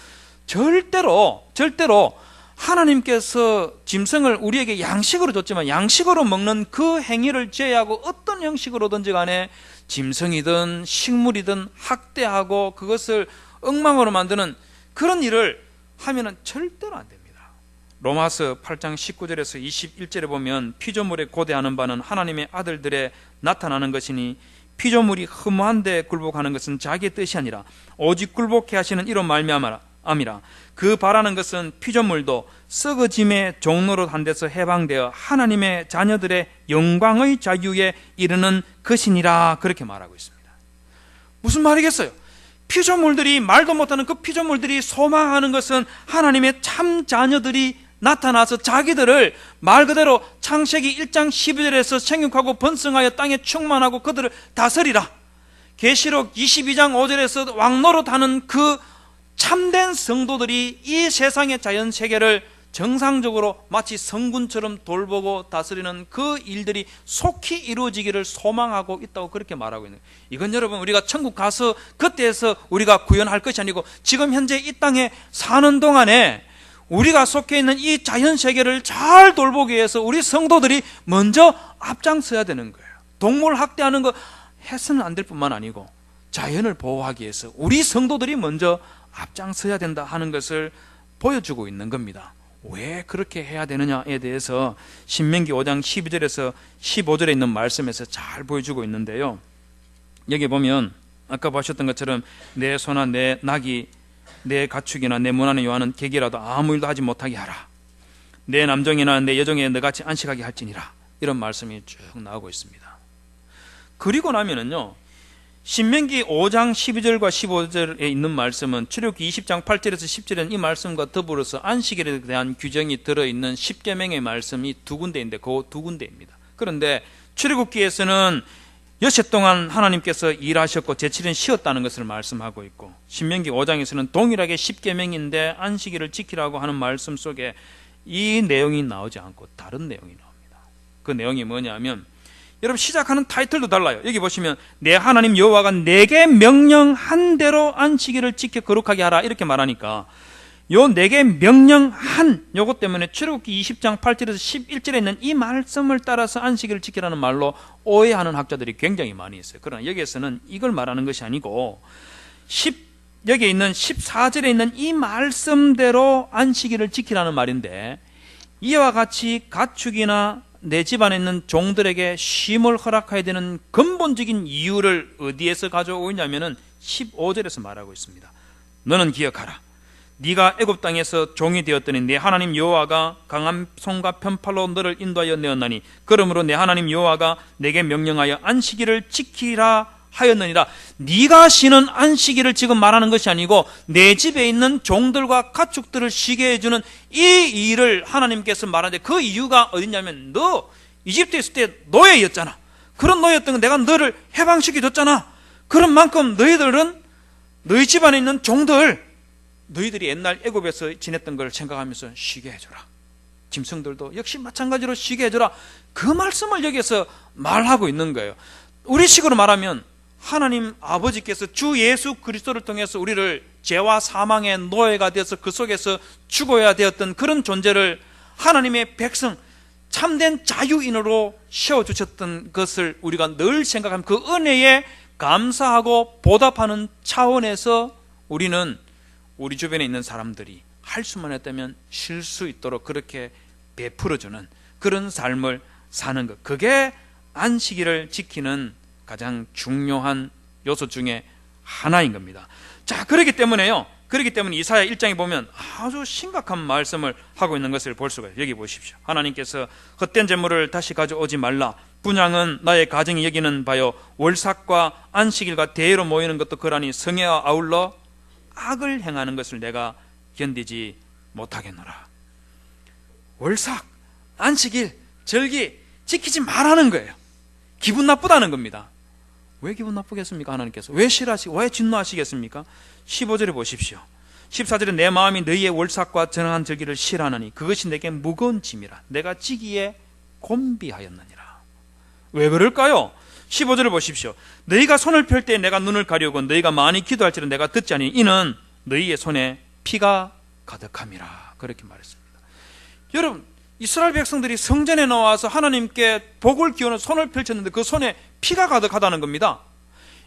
절대로 하나님께서 짐승을 우리에게 양식으로 줬지만 양식으로 먹는 그 행위를 제외하고 어떤 형식으로든지 간에 짐승이든 식물이든 학대하고 그것을 엉망으로 만드는 그런 일을 하면은 절대로 안 됩니다. 로마서 8장 19절에서 21절에 보면 피조물에 고대하는 바는 하나님의 아들들에 나타나는 것이니 피조물이 허무한데 굴복하는 것은 자기의 뜻이 아니라 오직 굴복해 하시는 이로 말미암이라. 그 바라는 것은 피조물도 썩어짐의 종로로 한 데서 해방되어 하나님의 자녀들의 영광의 자유에 이르는 것이니라 그렇게 말하고 있습니다. 무슨 말이겠어요? 피조물들이 말도 못하는 그 피조물들이 소망하는 것은 하나님의 참 자녀들이 나타나서 자기들을 말 그대로 창세기 1장 12절에서 생육하고 번성하여 땅에 충만하고 그들을 다스리라. 계시록 22장 5절에서 왕노릇하는 그 참된 성도들이 이 세상의 자연 세계를 정상적으로 마치 성군처럼 돌보고 다스리는 그 일들이 속히 이루어지기를 소망하고 있다고 그렇게 말하고 있는 거예요. 이건 여러분 우리가 천국 가서 그때에서 우리가 구현할 것이 아니고 지금 현재 이 땅에 사는 동안에 우리가 속해 있는 이 자연 세계를 잘 돌보기 위해서 우리 성도들이 먼저 앞장서야 되는 거예요. 동물 학대하는 거 해서는 안 될 뿐만 아니고 자연을 보호하기 위해서 우리 성도들이 먼저 앞장서야 된다 하는 것을 보여주고 있는 겁니다. 왜 그렇게 해야 되느냐에 대해서 신명기 5장 12절에서 15절에 있는 말씀에서 잘 보여주고 있는데요. 여기 보면 아까 보셨던 것처럼 내 소나 내 낙이 내 가축이나 내 문안의 요한은 객이라도 아무 일도 하지 못하게 하라. 내 남종이나 내 여종에 너같이 안식하게 할지니라. 이런 말씀이 쭉 나오고 있습니다. 그리고 나면은요, 신명기 5장 12절과 15절에 있는 말씀은 출애굽기 20장 8절에서 10절에는 이 말씀과 더불어서 안식일에 대한 규정이 들어있는 10계명의 말씀이 두 군데인데 그 두 군데입니다. 그런데 출애굽기에서는 여섯 동안 하나님께서 일하셨고 제7일 쉬었다는 것을 말씀하고 있고, 신명기 5장에서는 동일하게 10계명인데 안식일을 지키라고 하는 말씀 속에 이 내용이 나오지 않고 다른 내용이 나옵니다. 그 내용이 뭐냐면, 여러분 시작하는 타이틀도 달라요. 여기 보시면 내 하나님 여호와가 내게 명령한 대로 안식일을 지켜 거룩하게 하라 이렇게 말하니까, 요 내게 명령한 요것 때문에 출애굽기 20장 8절에서 11절에 있는 이 말씀을 따라서 안식일을 지키라는 말로 오해하는 학자들이 굉장히 많이 있어요. 그러나 여기에서는 이걸 말하는 것이 아니고 여기에 있는 14절에 있는 이 말씀대로 안식일을 지키라는 말인데, 이와 같이 가축이나 내 집안에 있는 종들에게 쉼을 허락해야 되는 근본적인 이유를 어디에서 가져오고 있냐면은 15절에서 말하고 있습니다. 너는 기억하라. 네가 애굽 땅에서 종이 되었더니 내 하나님 여호와가 강한 손과 편팔로 너를 인도하여 내었나니 그러므로 내 하나님 여호와가 내게 명령하여 안식일을 지키라 하였느니라. 네가 쉬는 안식일을 지금 말하는 것이 아니고 내 집에 있는 종들과 가축들을 쉬게 해주는 이 일을 하나님께서 말하는데, 그 이유가 어딨냐면 너 이집트에 있을 때 노예였잖아. 그런 노예였던 건 내가 너를 해방시켜줬잖아. 그런 만큼 너희들은 너희 집안에 있는 종들, 너희들이 옛날 애굽에서 지냈던 걸 생각하면서 쉬게 해줘라. 짐승들도 역시 마찬가지로 쉬게 해줘라. 그 말씀을 여기서 말하고 있는 거예요. 우리 식으로 말하면 하나님 아버지께서 주 예수 그리스도를 통해서 우리를 죄와 사망의 노예가 되어서 그 속에서 죽어야 되었던 그런 존재를 하나님의 백성, 참된 자유인으로 세워주셨던 것을 우리가 늘 생각하면 그 은혜에 감사하고 보답하는 차원에서 우리는 우리 주변에 있는 사람들이 할 수만 했다면 쉴 수 있도록 그렇게 베풀어주는 그런 삶을 사는 것, 그게 안식일을 지키는 가장 중요한 요소 중에 하나인 겁니다. 자, 그렇기 때문에 이사야 1장에 보면 아주 심각한 말씀을 하고 있는 것을 볼 수가 있어요. 여기 보십시오. 하나님께서 헛된 재물을 다시 가져오지 말라. 분향은 나의 가정이 여기는 바요, 월삭과 안식일과 대회로 모이는 것도 그러니 성회와 아울러 악을 행하는 것을 내가 견디지 못하겠노라. 월삭, 안식일, 절기 지키지 말라는 거예요. 기분 나쁘다는 겁니다. 왜 기분 나쁘겠습니까? 하나님께서 왜 싫어하시고 왜 진노하시겠습니까? 15절에 보십시오. 14절에 내 마음이 너희의 월삭과 전한 절기를 싫어하느니 그것이 내게 무거운 짐이라. 내가 지기에 곤비하였느니라. 왜 그럴까요? 15절을 보십시오. 너희가 손을 펼 때 내가 눈을 가리우고 너희가 많이 기도할지는 내가 듣지 아니니 이는 너희의 손에 피가 가득함이라. 그렇게 말했습니다. 여러분, 이스라엘 백성들이 성전에 나와서 하나님께 복을 기원해 손을 펼쳤는데 그 손에 피가 가득하다는 겁니다.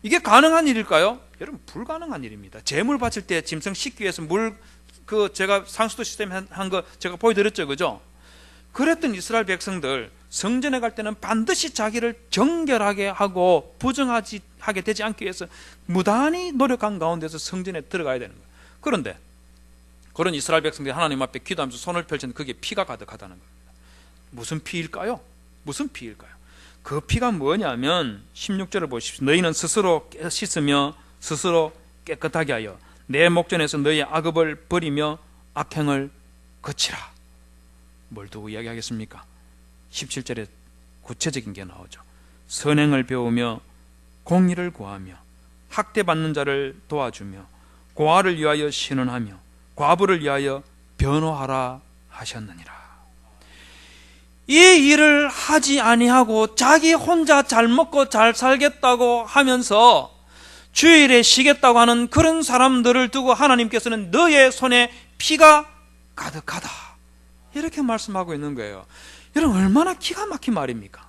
이게 가능한 일일까요? 여러분, 불가능한 일입니다. 제물 바칠 때 짐승 씻기 위해서 제가 상수도 시스템 한 거 제가 보여드렸죠, 그죠? 그랬던 이스라엘 백성들 성전에 갈 때는 반드시 자기를 정결하게 하고 부정하게 되지 않기 위해서 무단히 노력한 가운데서 성전에 들어가야 되는 거예요. 그런데 그런 이스라엘 백성들이 하나님 앞에 기도하면서 손을 펼쳤는데 그게 피가 가득하다는 겁니다. 무슨 피일까요? 무슨 피일까요? 그 피가 뭐냐면 16절을 보십시오. 너희는 스스로 씻으며 스스로 깨끗하게 하여 내 목전에서 너희의 악업을 버리며 악행을 거치라. 뭘 두고 이야기하겠습니까? 17절에 구체적인 게 나오죠. 선행을 배우며 공의를 구하며 학대받는 자를 도와주며 고아를 위하여 신원하며 과부를 위하여 변호하라 하셨느니라. 이 일을 하지 아니하고 자기 혼자 잘 먹고 잘 살겠다고 하면서 주일에 쉬겠다고 하는 그런 사람들을 두고 하나님께서는 너의 손에 피가 가득하다, 이렇게 말씀하고 있는 거예요. 여러분, 얼마나 기가 막힌 말입니까?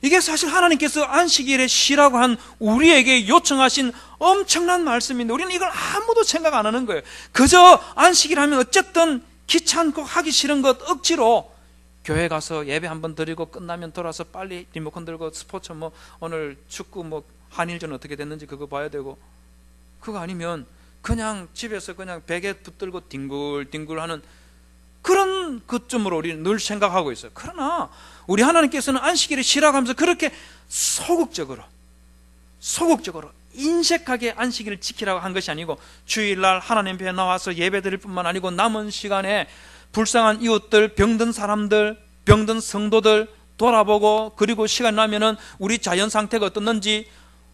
이게 사실 하나님께서 안식일에 쉬라고 한 우리에게 요청하신 엄청난 말씀인데 우리는 이걸 아무도 생각 안 하는 거예요. 그저 안식일 하면 어쨌든 귀찮고 하기 싫은 것 억지로 교회 가서 예배 한번 드리고 끝나면 돌아서 빨리 리모컨 들고 스포츠 뭐 오늘 축구 뭐 한일전 어떻게 됐는지 그거 봐야 되고, 그거 아니면 그냥 집에서 그냥 베개 붙들고 뒹굴뒹굴 하는 그런 것쯤으로 우리는 늘 생각하고 있어요. 그러나 우리 하나님께서는 안식일에 쉬라고 하면서 그렇게 소극적으로 인색하게 안식일을 지키라고 한 것이 아니고, 주일날 하나님 앞에 나와서 예배 드릴 뿐만 아니고 남은 시간에 불쌍한 이웃들, 병든 사람들, 병든 성도들 돌아보고, 그리고 시간 나면은 우리 자연 상태가 어떻는지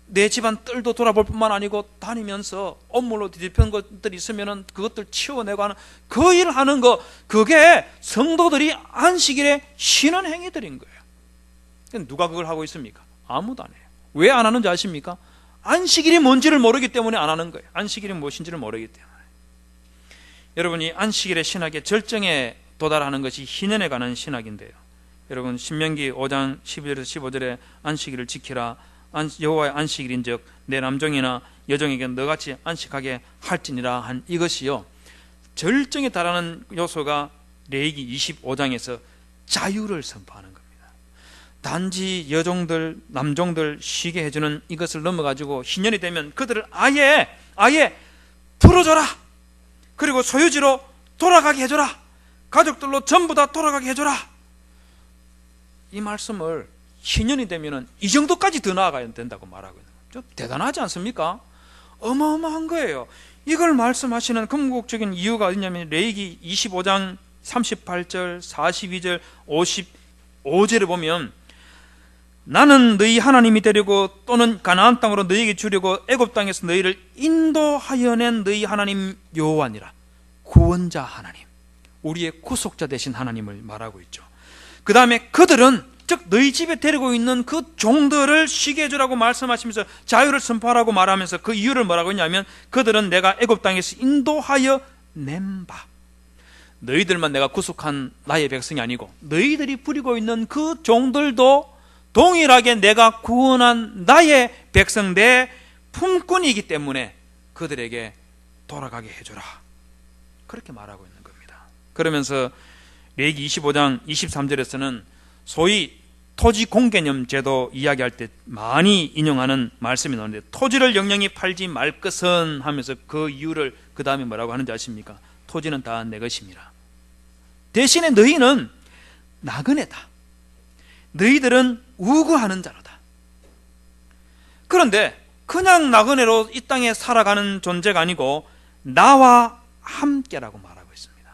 내 집안 뜰도 돌아볼 뿐만 아니고 다니면서 온물로 뒤집힌 것들이 있으면은 그것들 치워내고 하는 그 일을 하는 거, 그게 성도들이 안식일에 쉬는 행위들인 거예요. 누가 그걸 하고 있습니까? 아무도 안 해요. 왜 안 하는지 아십니까? 안식일이 뭔지를 모르기 때문에 안 하는 거예요. 안식일이 무엇인지를 모르기 때문에. 여러분이 안식일의 신학의 절정에 도달하는 것이 희년에 관한 신학인데요, 여러분, 신명기 5장 12절에서 15절에 안식일을 지키라, 여호와의 안식일인즉 내 남종이나 여종에게 너같이 안식하게 할지니라 한 이것이요, 절정에 달하는 요소가 레위기 25장에서 자유를 선포하는 겁니다. 단지 여종들, 남종들 쉬게 해주는 이것을 넘어가지고 희년이 되면 그들을 아예 풀어줘라, 그리고 소유지로 돌아가게 해줘라, 가족들로 전부 다 돌아가게 해줘라. 이 말씀을 희년이 되면은 이 정도까지 더 나아가야 된다고 말하고 있는 거예요. 좀 대단하지 않습니까? 어마어마한 거예요. 이걸 말씀하시는 궁극적인 이유가 어디냐면 레위기 25장 38절, 42절, 55절에 보면, 나는 너희 하나님이 되려고 또는 가나안 땅으로 너희에게 주려고 애굽 땅에서 너희를 인도하여 낸 너희 하나님 여호와니라. 구원자 하나님, 우리의 구속자 되신 하나님을 말하고 있죠. 그 다음에 그들은, 즉 너희 집에 데리고 있는 그 종들을 쉬게 해주라고 말씀하시면서 자유를 선포하라고 말하면서 그 이유를 뭐라고 했냐면, 그들은 내가 애굽 땅에서 인도하여 낸 바, 너희들만 내가 구속한 나의 백성이 아니고 너희들이 부리고 있는 그 종들도 동일하게 내가 구원한 나의 백성, 내 품꾼이기 때문에 그들에게 돌아가게 해주라, 그렇게 말하고 있는 겁니다. 그러면서 레위기 25장 23절에서는 소위 토지 공개념 제도 이야기할 때 많이 인용하는 말씀이 나오는데, 토지를 영영히 팔지 말 것은 하면서 그 이유를 그 다음에 뭐라고 하는지 아십니까? 토지는 다 내 것입니다. 대신에 너희는 나그네다, 너희들은 우고하는 자로다. 그런데 그냥 나그네로 이 땅에 살아가는 존재가 아니고 나와 함께라고 말하고 있습니다.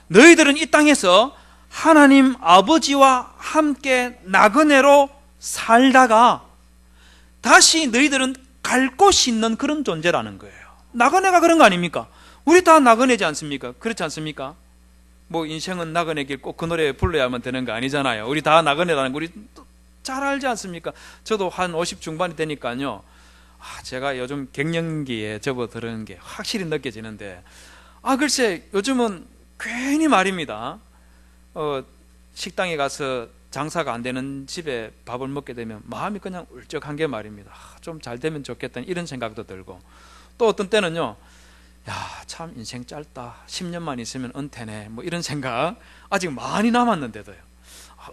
너희들은 이 땅에서 하나님 아버지와 함께 나그네로 살다가 다시 너희들은 갈 곳이 있는 그런 존재라는 거예요. 나그네가 그런 거 아닙니까? 우리 다 나그네지 않습니까? 그렇지 않습니까? 뭐 인생은 나그네 길 꼭 그 노래 불러야만 되는 거 아니잖아요. 우리 다 나그네라는 거 우리 잘 알지 않습니까? 저도 한 50 중반이 되니까요, 제가 요즘 갱년기에 접어드는 게 확실히 느껴지는데, 글쎄 요즘은 괜히 말입니다, 식당에 가서 장사가 안 되는 집에 밥을 먹게 되면 마음이 그냥 울적한 게 말입니다. 좀 잘 되면 좋겠다는 이런 생각도 들고, 또 어떤 때는요, 참 인생 짧다, 10년만 있으면 은퇴네, 뭐 이런 생각, 아직 많이 남았는데도요,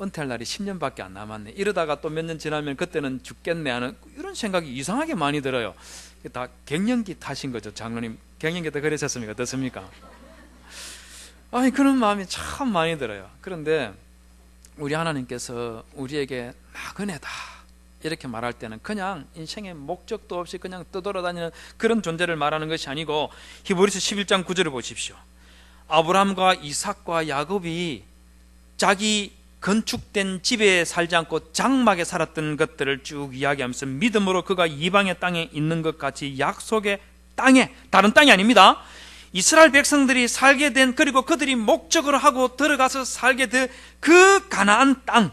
은퇴할 날이 10년밖에 안 남았네, 이러다가 또 몇 년 지나면 그때는 죽겠네 하는 이런 생각이 이상하게 많이 들어요. 다 갱년기 탓인 거죠. 장로님 갱년기 때 그러셨습니까? 어떻습니까? 그런 마음이 참 많이 들어요. 그런데 우리 하나님께서 우리에게 나그네다 이렇게 말할 때는 그냥 인생의 목적도 없이 그냥 떠돌아다니는 그런 존재를 말하는 것이 아니고, 히브리서 11장 9절을 보십시오. 아브라함과 이삭과 야곱이 자기 건축된 집에 살지 않고 장막에 살았던 것들을 쭉 이야기하면서, 믿음으로 그가 이방의 땅에 있는 것 같이 약속의 땅에, 다른 땅이 아닙니다, 이스라엘 백성들이 살게 된, 그리고 그들이 목적으로 하고 들어가서 살게 된 그 가나안 땅,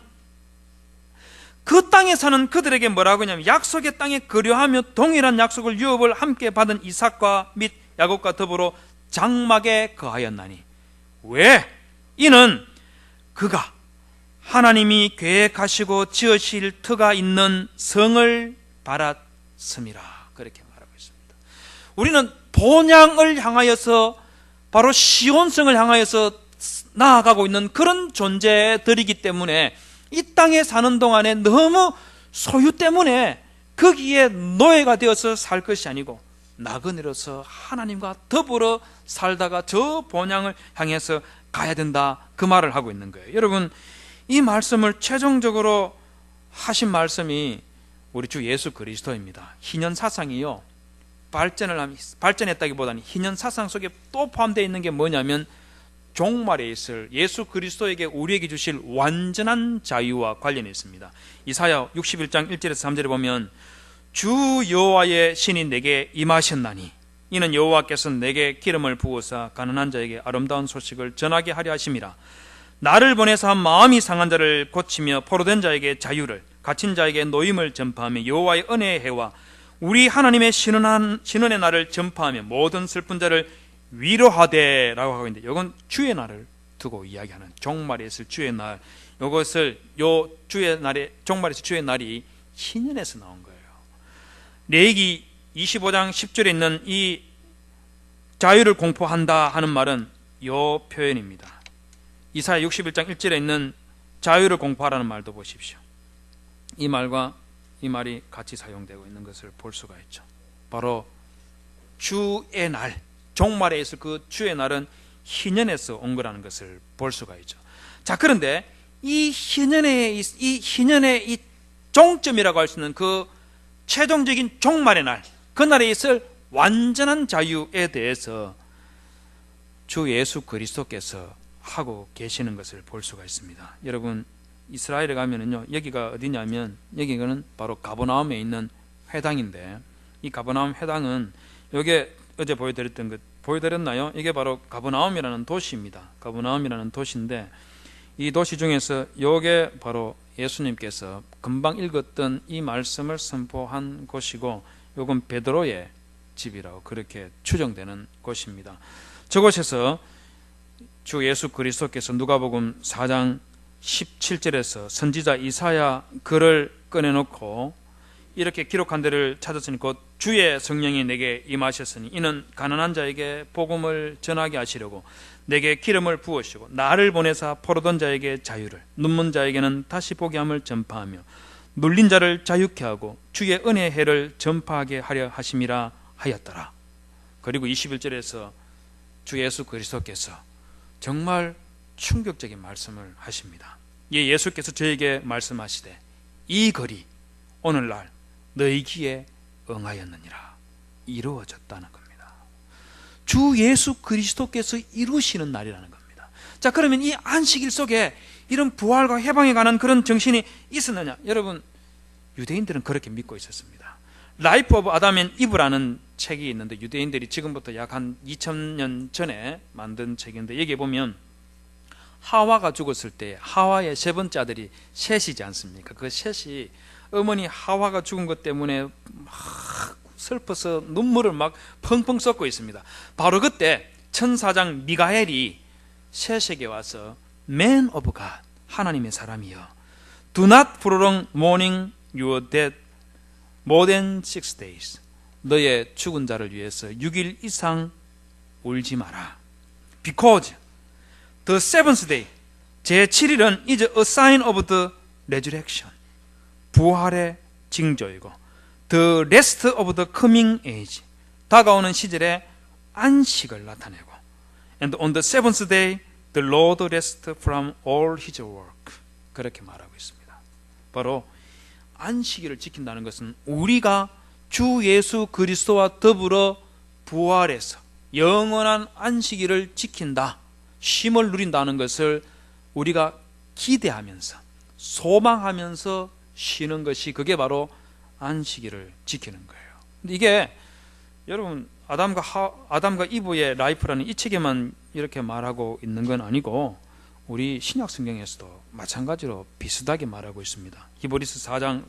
그 땅에 사는 그들에게 뭐라고 하냐면, 약속의 땅에 거류하며 동일한 약속을 유업을 함께 받은 이삭과 및 야곱과 더불어 장막에 거하였나니 왜? 이는 그가 하나님이 계획하시고 지으실 터가 있는 성을 바랐음이라. 그렇게 말하고 있습니다. 우리는 본향을 향하여서, 바로 시온성을 향하여서 나아가고 있는 그런 존재들이기 때문에 이 땅에 사는 동안에 너무 소유 때문에 거기에 노예가 되어서 살 것이 아니고 나그네로서 하나님과 더불어 살다가 저 본향을 향해서 가야 된다, 그 말을 하고 있는 거예요. 여러분, 이 말씀을 최종적으로 하신 말씀이 우리 주 예수 그리스도입니다. 희년 사상이요, 발전했다기보다는 희년 사상 속에 또 포함되어 있는 게 뭐냐면 종말에 있을 예수 그리스도에게 우리에게 주실 완전한 자유와 관련이 있습니다. 이사야 61장 1절에서 3절에 보면 주 여호와의 신이 내게 임하셨나니 이는 여호와께서 내게 기름을 부으사 가난한 자에게 아름다운 소식을 전하게 하려 하심이라. 나를 보내사 마음이 상한 자를 고치며 포로된 자에게 자유를, 갇힌 자에게 노임을 전파하며 여호와의 은혜의 해와 우리 하나님의 신원의 날을 전파하며 모든 슬픈 자를 위로하되 라고 하고 있는데, 이건 주의 날을 두고 이야기하는, 종말에 있을 주의 날, 이것을 요 주의 날에, 종말에 있을 주의 날이 희년에서 나온 거예요. 레위기 25장 10절에 있는 이 자유를 공포한다 하는 말은 요 표현입니다. 이사야 61장 1절에 있는 자유를 공포하라는 말도 보십시오. 이 말과 이 말이 같이 사용되고 있는 것을 볼 수가 있죠. 바로 주의 날, 종말에 있을 그 주의 날은 희년에서 온 거라는 것을 볼 수가 있죠. 자, 그런데 이 희년의 이 종점이라고 할 수 있는 그 최종적인 종말의 날, 그날에 있을 완전한 자유에 대해서 주 예수 그리스도께서 하고 계시는 것을 볼 수가 있습니다. 여러분, 이스라엘에 가면은요, 여기가 어디냐면 여기는 바로 가버나움에 있는 회당인데, 이 가버나움 회당은 요게 어제 보여드렸던 것 보여드렸나요? 이게 바로 가버나움이라는 도시입니다. 가버나움이라는 도시인데, 이 도시 중에서 요게 바로 예수님께서 금방 읽었던 이 말씀을 선포한 곳이고, 요건 베드로의 집이라고 그렇게 추정되는 곳입니다. 저곳에서 주 예수 그리스도께서 누가복음 4장 17절에서 선지자 이사야 글을 꺼내놓고 이렇게 기록한 데를 찾았으니 곧 주의 성령이 내게 임하셨으니 이는 가난한 자에게 복음을 전하게 하시려고 내게 기름을 부으시고 나를 보내사 포로된 자에게 자유를, 눈먼 자에게는 다시 보게 함을 전파하며 눌린 자를 자유케 하고 주의 은혜의 해를 전파하게 하려 하심이라 하였더라. 그리고 21절에서 주 예수 그리스도께서 정말 충격적인 말씀을 하십니다. 예수께서 저에게 말씀하시되 이 글이 오늘날 너희 귀에 응하였느니라. 이루어졌다는 겁니다. 주 예수 그리스도께서 이루시는 날이라는 겁니다. 자, 그러면 이 안식일 속에 이런 부활과 해방에 관한 그런 정신이 있었느냐? 여러분, 유대인들은 그렇게 믿고 있었습니다. 라이프 오브 아담 앤 이브라는 책이 있는데, 유대인들이 지금부터 약 한 2000년 전에 만든 책인데, 여기에 보면 하와가 죽었을 때 하와의 세 번째 아들이 셋이지 않습니까? 그 셋이 어머니 하와가 죽은 것 때문에 막 슬퍼서 눈물을 막 펑펑 쏟고 있습니다. 바로 그때 천사장 미가엘이 셋에게 와서 Man of God, 하나님의 사람이여, Do not prolong mourning your dead more than 6 days. 너의 죽은 자를 위해서 6일 이상 울지 마라. Because the seventh day, 제7일은 is a sign of the resurrection, 부활의 징조이고 the rest of the coming age, 다가오는 시절의 안식을 나타내고 and on the seventh day the Lord rest from all his work. 그렇게 말하고 있습니다. 바로 안식일을 지킨다는 것은 우리가 주 예수 그리스도와 더불어 부활해서 영원한 안식일을 지킨다, 쉼을 누린다는 것을 우리가 기대하면서 소망하면서 쉬는 것이, 그게 바로 안식일을 지키는 거예요. 근데 이게 여러분 아담과 이브의 라이프라는 이 책에만 이렇게 말하고 있는 건 아니고 우리 신약 성경에서도 마찬가지로 비슷하게 말하고 있습니다. 히브리서 4장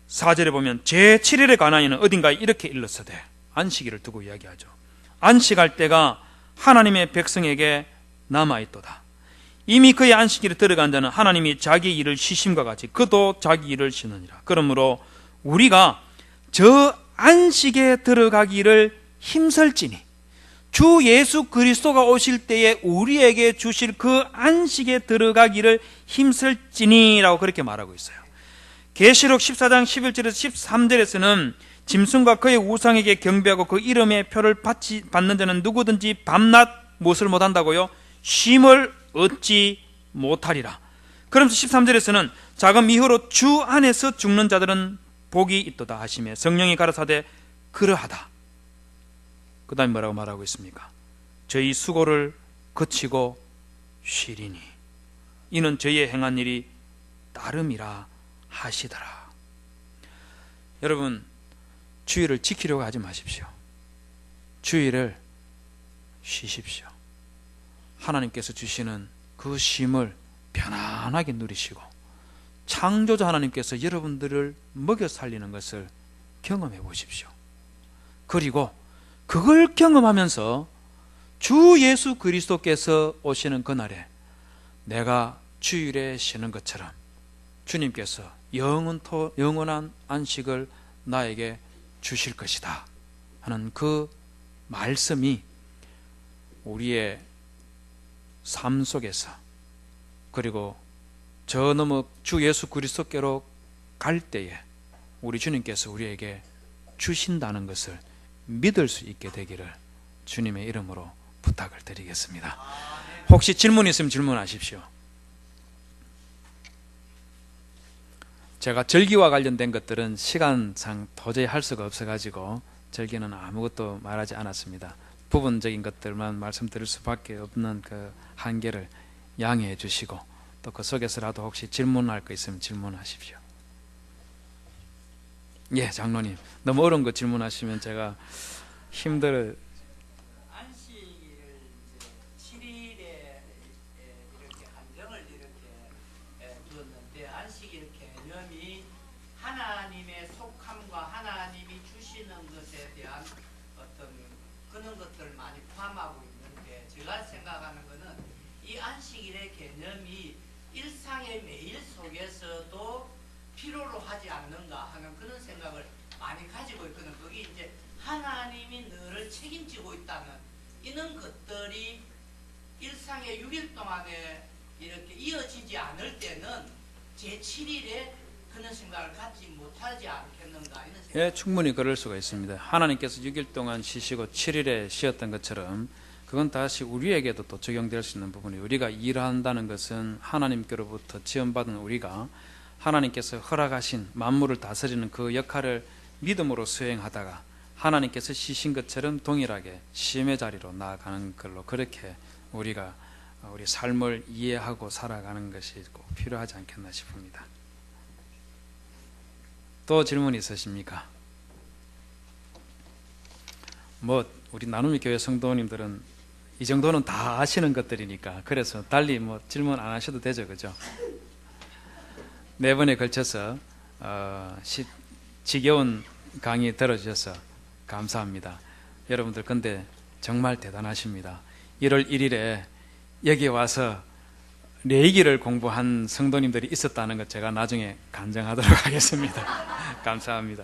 4절에 보면 제7일에 관하여는 어딘가에 이렇게 일렀으되, 안식일을 두고 이야기하죠. 안식할 때가 하나님의 백성에게 남아있도다. 이미 그의 안식일에 들어간 자는 하나님이 자기 일을 쉬심과 같이 그도 자기 일을 쉬느니라. 그러므로 우리가 저 안식에 들어가기를 힘쓸지니 주 예수 그리스도가 오실 때에 우리에게 주실 그 안식에 들어가기를 힘쓸지니라고 그렇게 말하고 있어요. 계시록 14장 11절에서 13절에서는 짐승과 그의 우상에게 경배하고 그 이름의 표를 받는 자는 누구든지 밤낮 무엇을 못한다고요? 쉼을 얻지 못하리라. 그러면서 13절에서는 자금 이후로 주 안에서 죽는 자들은 복이 있도다 하시며 성령이 가라사대 그러하다. 그 다음에 뭐라고 말하고 있습니까? 저희 수고를 그치고 쉬리니 이는 저희의 행한 일이 따름이라 하시더라. 여러분, 주일을 지키려고 하지 마십시오. 주일을 쉬십시오. 하나님께서 주시는 그 쉼을 편안하게 누리시고 창조자 하나님께서 여러분들을 먹여 살리는 것을 경험해 보십시오. 그리고 그걸 경험하면서 주 예수 그리스도께서 오시는 그날에 내가 주일에 쉬는 것처럼 주님께서 영원한 안식을 나에게 주실 것이다 하는 그 말씀이 우리의 삶 속에서, 그리고 저 너머 주 예수 그리스도께로 갈 때에 우리 주님께서 우리에게 주신다는 것을 믿을 수 있게 되기를 주님의 이름으로 부탁을 드리겠습니다. 혹시 질문 있으면 질문하십시오. 제가 절기와 관련된 것들은 시간상 도저히 할 수가 없어가지고 절기는 아무것도 말하지 않았습니다. 부분적인 것들만 말씀드릴 수밖에 없는 그 한계를 양해해 주시고 또 그 속에서라도 혹시 질문할 거 있으면 질문하십시오. 예, 장로님, 너무 어려운 거 질문하시면 제가 힘들어. 안식일을 7일에 이렇게 한정을 이렇게 두었는데 안식일 개념이 하나님의 속함과 하나님이 주시는 것에 대한 어떤 그런 것들을 많이 포함하고 있는데 제가 생각하는 것은 이 안식일의 개념이 일상의 매일 속에서도 필요로 하지 않는가 하는 그런 생각을 많이 가지고 있거든요. 그게 이제 하나님이 너를 책임지고 있다는 이런 것들이 일상의 6일 동안에 이렇게 이어지지 않을 때는 제7일에 그런 생각을 갖지 못하지 않겠는가 이런 생각. 예, 충분히 그럴 수가 있습니다. 하나님께서 6일 동안 쉬시고 7일에 쉬었던 것처럼 그건 다시 우리에게도 또 적용될 수 있는 부분이, 우리가 일한다는 것은 하나님께로부터 지원받은 우리가 하나님께서 허락하신 만물을 다스리는 그 역할을 믿음으로 수행하다가 하나님께서 쉬신 것처럼 동일하게 쉼의 자리로 나아가는 걸로 그렇게 우리가 우리 삶을 이해하고 살아가는 것이 꼭 필요하지 않겠나 싶습니다. 또 질문 있으십니까? 우리 나눔의 교회 성도님들은 이 정도는 다 아시는 것들이니까 그래서 달리 질문 안 하셔도 되죠, 그죠? 4번에 걸쳐서 지겨운 강의 들어주셔서 감사합니다. 여러분들 근데 정말 대단하십니다. 1월 1일에 여기 와서 레이기를 공부한 성도님들이 있었다는 것 제가 나중에 간증하도록 하겠습니다. 감사합니다.